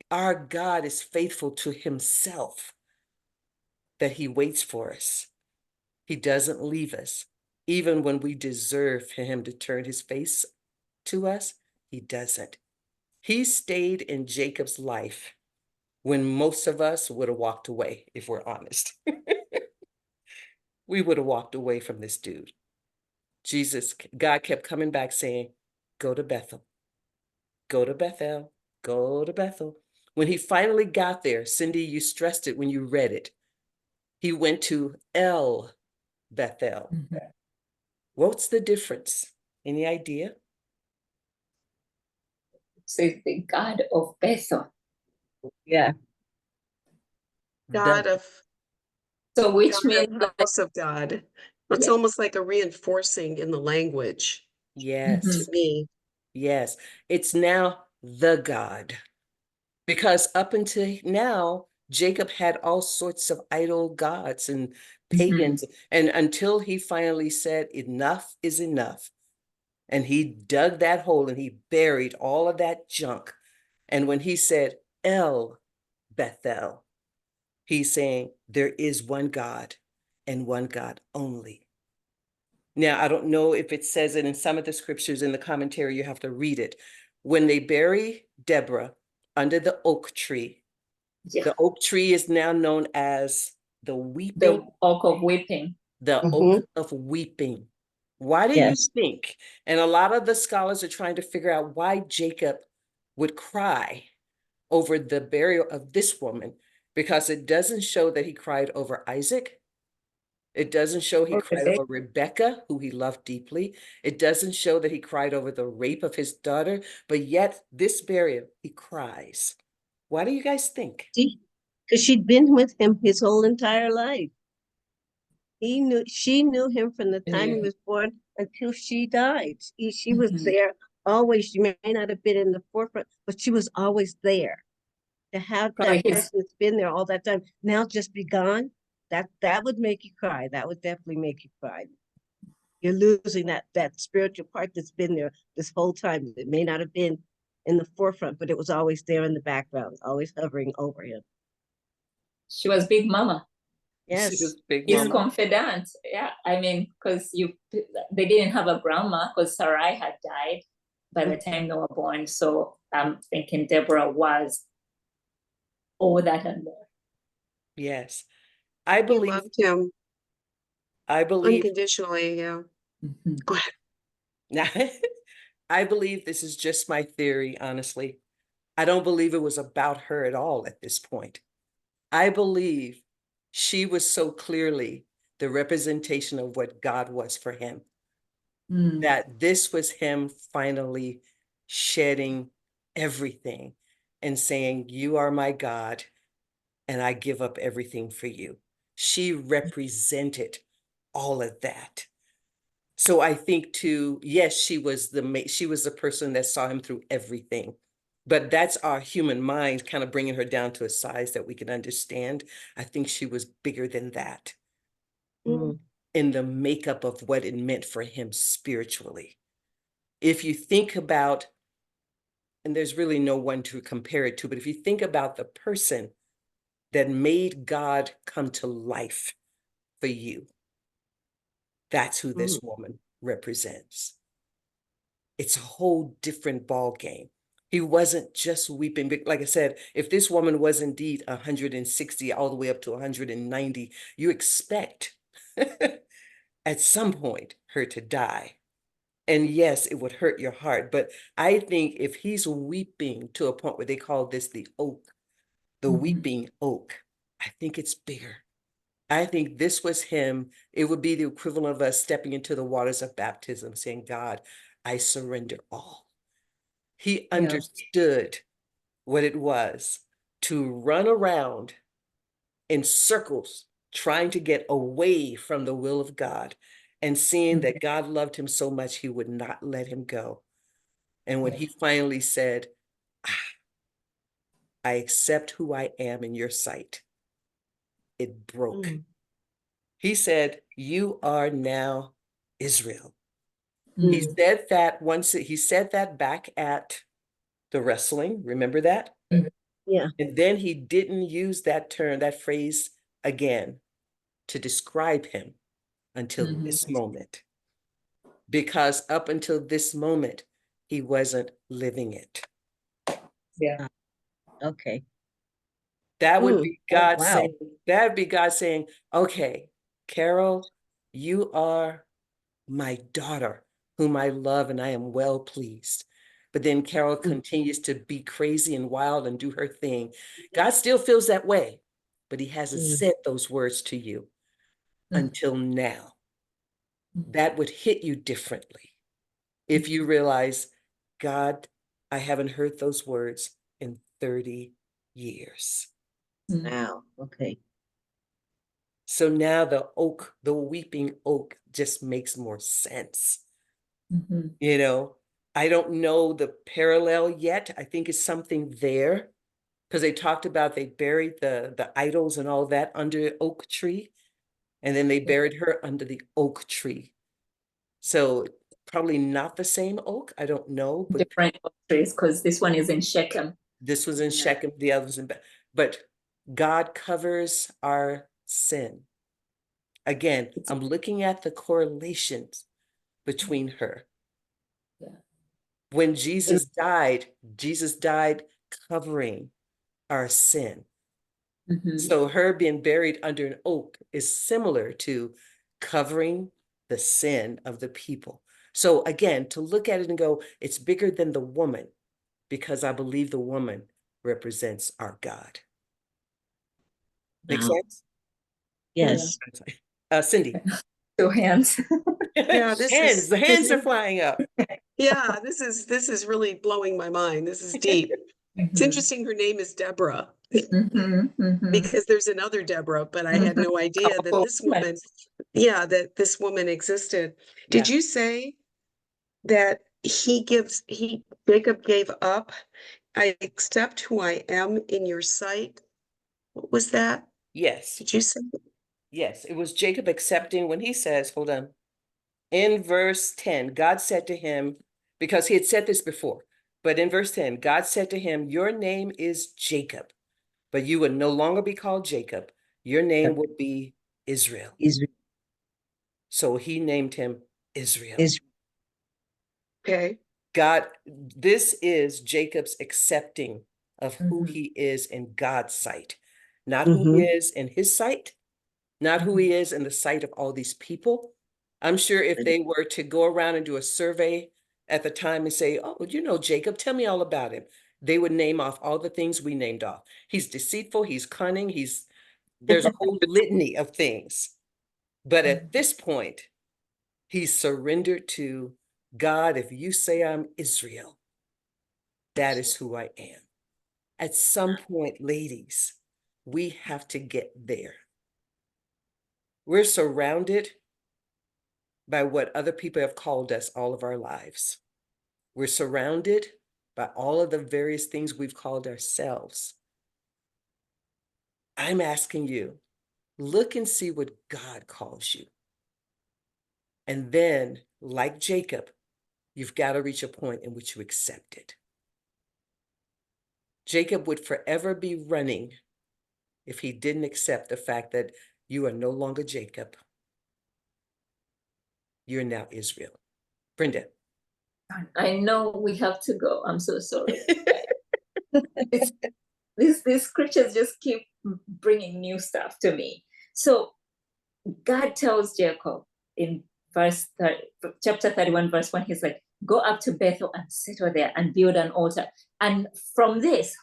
our God is faithful to himself, that he waits for us. He doesn't leave us. Even when we deserve for him to turn his face to us, he doesn't. He stayed in Jacob's life when most of us would have walked away, if we're honest. We would have walked away from this dude. God kept coming back saying, go to Bethel, go to Bethel, go to Bethel. When he finally got there, Cindy, you stressed it when you read it. He went to El Bethel. Mm-hmm. What's the difference? Any idea? So it's the God of Bethel. Yeah. God of So which God means of that, house of God. It's yeah. almost like a reinforcing in the language Yes, to me. yes. It's now the God. Because up until now, Jacob had all sorts of idol gods and pagans. And until he finally said, enough is enough. And he dug that hole and he buried all of that junk. And when he said, El Bethel, he's saying there is one God and one God only. Now, I don't know if it says it in some of the scriptures in the commentary, you have to read it. When they bury Deborah under the oak tree, Yeah. the oak tree is now known as the weeping, The oak of weeping. the Mm-hmm. oak of weeping. Why do you Yes. think? And a lot of the scholars are trying to figure out why Jacob would cry over the burial of this woman, because it doesn't show that he cried over Isaac. It doesn't show he cried Okay. over Rebekah, who he loved deeply. It doesn't show that he cried over the rape of his daughter, but yet this burial, he cries. Why do you guys think? Because she'd been with him his whole entire life. She knew him from the time he was born until she died. She was there always. She may not have been in the forefront, but she was always there. To have that person that's been there all that time now just be gone, that would make you cry. That would definitely make you cry. You're losing that spiritual part that's been there this whole time. It may not have been in the forefront, but it was always there in the background, always hovering over him. She was Big Mama. She Yes. was big His mama. confidant. Yeah. I mean, because they didn't have a grandma because Sarai had died by the time they were born. So I'm thinking Deborah was all that and more. Yes. I He believe, loved him I believe, unconditionally. Yeah. Go ahead. I believe this is just my theory, honestly. I don't believe it was about her at all at this point. I believe she was so clearly the representation of what God was for him, that this was him finally shedding everything and saying, "You are my God, and I give up everything for you." She represented all of that. So I think too, yes, she was the person that saw him through everything. But that's our human mind kind of bringing her down to a size that we can understand. I think she was bigger than that Mm. in the makeup of what it meant for him spiritually. If you think about, and there's really no one to compare it to, but if you think about the person that made God come to life for you, that's who this woman represents. It's a whole different ball game. He wasn't just weeping. Like I said, if this woman was indeed 160 all the way up to 190, you expect at some point her to die. And yes, it would hurt your heart. But I think if he's weeping to a point where they call this the oak, the weeping oak, I think it's bigger. I think this was him. It would be the equivalent of us stepping into the waters of baptism, saying, "God, I surrender all." He understood what it was to run around in circles trying to get away from the will of God and seeing that God loved him so much he would not let him go. And when he finally said, "I accept who I am in your sight," it broke. He said, "You are now Israel." He said that once, he said that back at the wrestling. Remember that? Yeah. And then he didn't use that term, that phrase again to describe him until this moment. Because up until this moment, he wasn't living it. Yeah. Okay. That would be Oh, God wow. saying, that would be God saying, "Okay, Carol, you are my daughter, whom I love and I am well pleased." But then Carol continues to be crazy and wild and do her thing. God still feels that way, but he hasn't said those words to you until now. That would hit you differently if you realize, "God, I haven't heard those words in 30 years. Wow. Okay. So now the oak, the weeping oak, just makes more sense. You know, I don't know the parallel yet. I think it's something there because they talked about they buried the idols and all that under oak tree, and then they buried her under the oak tree. So probably not the same oak. I don't know, but Different countries because this one is in Shechem. this was in Shechem, the others in, but God covers our sin. Again, I'm looking at the correlations between her. When Jesus died covering our sin. So her being buried under an oak is similar to covering the sin of the people. So again, to look at it and go, it's bigger than the woman, because I believe the woman represents our God. Make Wow. sense? Yes. Cindy. Two hands. Yeah, The hands are flying up. yeah, this is really blowing my mind. This is deep. It's interesting her name is Deborah because there's another Deborah, but I had no idea that this woman, that this woman existed. Did you say that Jacob gave up? "I accept who I am in your sight." What was that? Yes. Did you say? Yes, it was Jacob accepting when he says, hold on, in verse 10, God said to him, because he had said this before, but in verse 10, God said to him, "Your name is Jacob, but you will no longer be called Jacob. Your name will be Israel. Israel. So he named him Israel. Israel. Okay. God, this is Jacob's accepting of who Mhm. he is in God's sight, not who he is in his sight, not who he is in the sight of all these people. I'm sure if they were to go around and do a survey at the time and say, oh, you know, Jacob, tell me all about him, they would name off all the things we named off. He's deceitful, he's cunning, there's a whole litany of things. But at this point, he's surrendered to God. If you say I'm Israel, that is who I am. At some point, ladies, we have to get there. We're surrounded by what other people have called us all of our lives. We're surrounded by all of the various things we've called ourselves. I'm asking you, look and see what God calls you. And then, like Jacob, you've got to reach a point in which you accept it. Jacob would forever be running if he didn't accept the fact that you are no longer Jacob. You're now Israel. Brenda. I know we have to go. I'm so sorry. These scriptures just keep bringing new stuff to me. So God tells Jacob in chapter 31, verse 1, he's like, go up to Bethel and settle there and build an altar. And from this,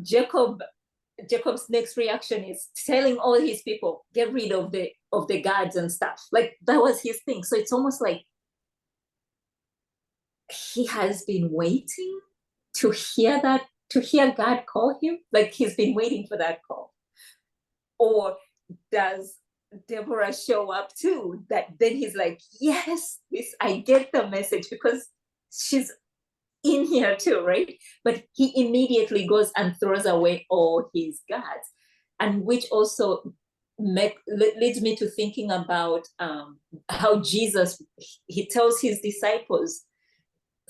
Jacob's next reaction is telling all his people, get rid of the gods and stuff. Like that was his thing. So it's almost like he has been waiting to hear God call him. Like he's been waiting for that call. Or does Deborah show up too? That then he's like, yes, I get the message because she's in here too, right? But he immediately goes and throws away all his gods, and which also leads me to thinking about how Jesus, he tells his disciples,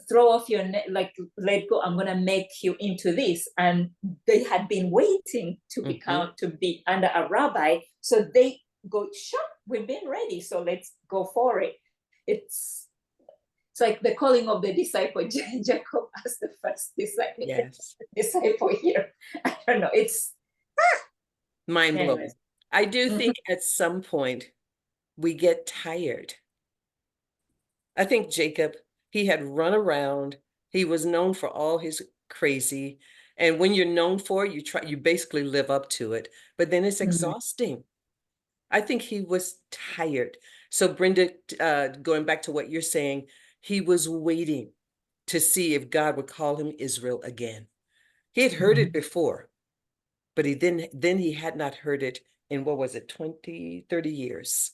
throw off your net, like let go, I'm gonna make you into this. And they had been waiting to be under a rabbi, so they go, sure, we've been ready, so let's go for it. It's like the calling of the disciple. Jacob as the first disciple. Yes. Disciple here. I don't know. It's mind blowing. anyways. I do think at some point we get tired. I think Jacob, he had run around. He was known for all his crazy. And when you're known for it, you basically live up to it. But then it's exhausting. I think he was tired. So Brenda, going back to what you're saying, he was waiting to see if God would call him Israel again. He had heard it before, but then he had not heard it in, what was it, 20, 30 years.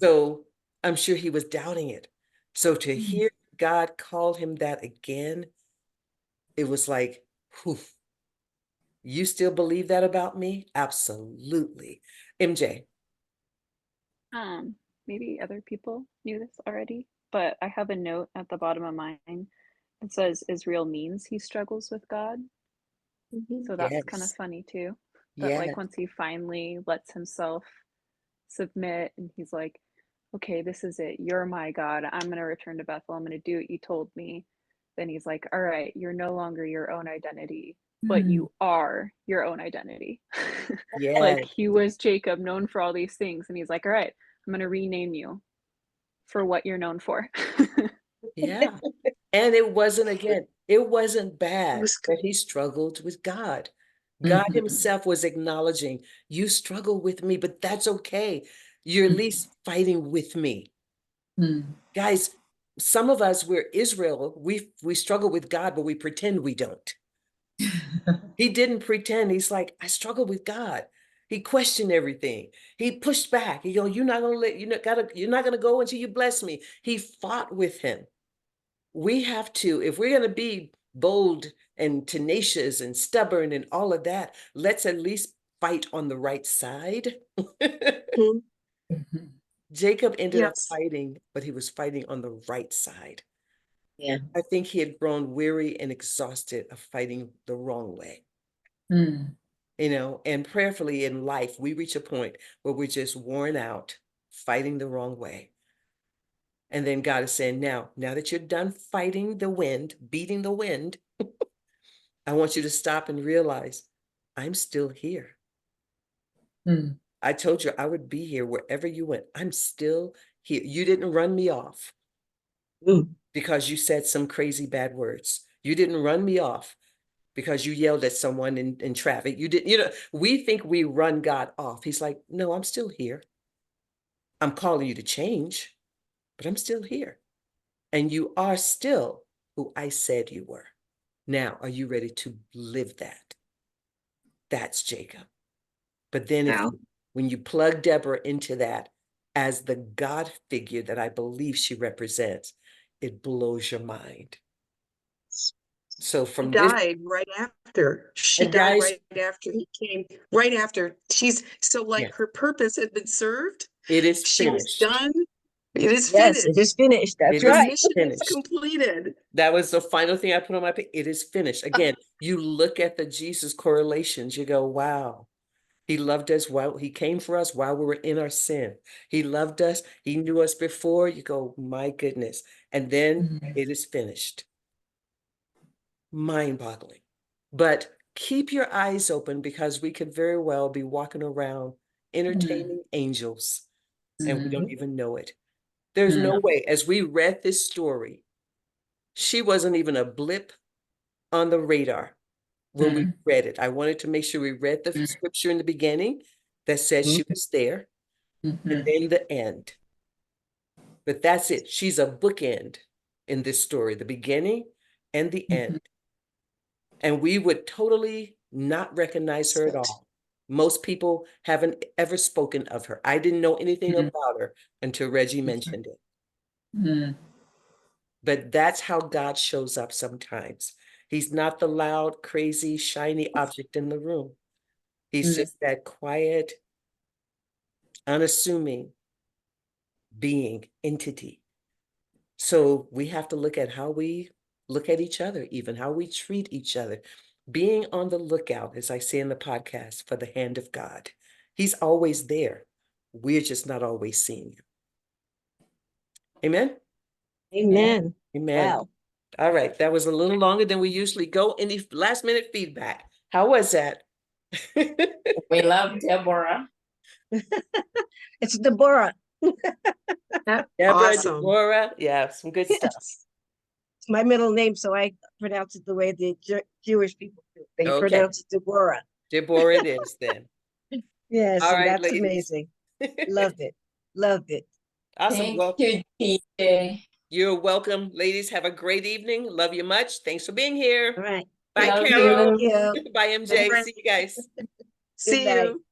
So I'm sure he was doubting it. So to hear God call him that again, it was like, whew, you still believe that about me? Absolutely. MJ. Maybe other people knew this already, but I have a note at the bottom of mine that says Israel means he struggles with God. So that's kind of Yes. funny too. That Yes. like once he finally lets himself submit and he's like, okay, this is it. You're my God. I'm going to return to Bethel. I'm going to do what you told me. Then he's like, all right, you're no longer your own identity, but you are your own identity. Yes. Like he was Jacob, known for all these things. And he's like, all right, I'm going to rename you for what you're known for. Yeah. And it wasn't bad was that he struggled with God. God himself was acknowledging, you struggle with me, but that's okay. You're at least fighting with me. Guys, some of us, we're Israel, we struggle with God, but we pretend we don't. He didn't pretend. He's like, I struggle with God. He questioned everything. He pushed back. He go, you're not gonna go until you bless me. He fought with him. We have to, if we're gonna be bold and tenacious and stubborn and all of that, let's at least fight on the right side. Jacob ended up Yes. fighting, but he was fighting on the right side. Yeah. I think he had grown weary and exhausted of fighting the wrong way. and prayerfully in life, we reach a point where we're just worn out, fighting the wrong way. And then God is saying, now that you're done fighting the wind, beating the wind, I want you to stop and realize I'm still here. I told you I would be here wherever you went. I'm still here. You didn't run me off because you said some crazy bad words. You didn't run me off because you yelled at someone in traffic. You didn't, we think we run God off. He's like, no, I'm still here. I'm calling you to change, but I'm still here. And you are still who I said you were. Now, are you ready to live that? That's Jacob. But then when you plug Deborah into that as the God figure that I believe she represents, it blows your mind. So from She died right after. She died right after he came. Right after. She's so like her purpose had been served. It is She was finished. done. It is Yes, finished. it is finished. That's It is right. Mission is finished. completed. That was the final thing I put on my page. It is finished. Again, you look at the Jesus correlations, you go, wow. He loved us while he came for us while we were in our sin. He loved us. He knew us before. You go, my goodness. And then it is finished. Mind-boggling. But keep your eyes open because we could very well be walking around entertaining angels and we don't even know it. There's no way. As we read this story, she wasn't even a blip on the radar when we read it. I wanted to make sure we read the scripture in the beginning that says she was there, and then the end. But that's it. She's a bookend in this story, the beginning and the end. And we would totally not recognize her at all. Most people haven't ever spoken of her. I didn't know anything about her until Reggie mentioned it. But that's how God shows up sometimes. He's not the loud, crazy, shiny object in the room. He's just that quiet, unassuming being, entity. So we have to look at how we look at each other, even how we treat each other. Being on the lookout, as I say in the podcast, for the hand of God. He's always there. We're just not always seeing him. Amen? Amen. Amen. Wow. All right. That was a little longer than we usually go. Any last minute feedback? How was that? We love Deborah. It's Deborah. Deborah, Awesome. Deborah. Yeah, some good stuff. Yes. It's my middle name, so I pronounce it the way the Jewish people do. They Okay. pronounce it Deborah. Deborah it is then. Yes, All and right, that's ladies. amazing. Loved it. Loved it. Awesome. Thank you, TJ. You're welcome. Ladies, have a great evening. Love you much. Thanks for being here. All right. Bye, Love Carol. Thank you. Bye, MJ. See you guys. See Good night. you.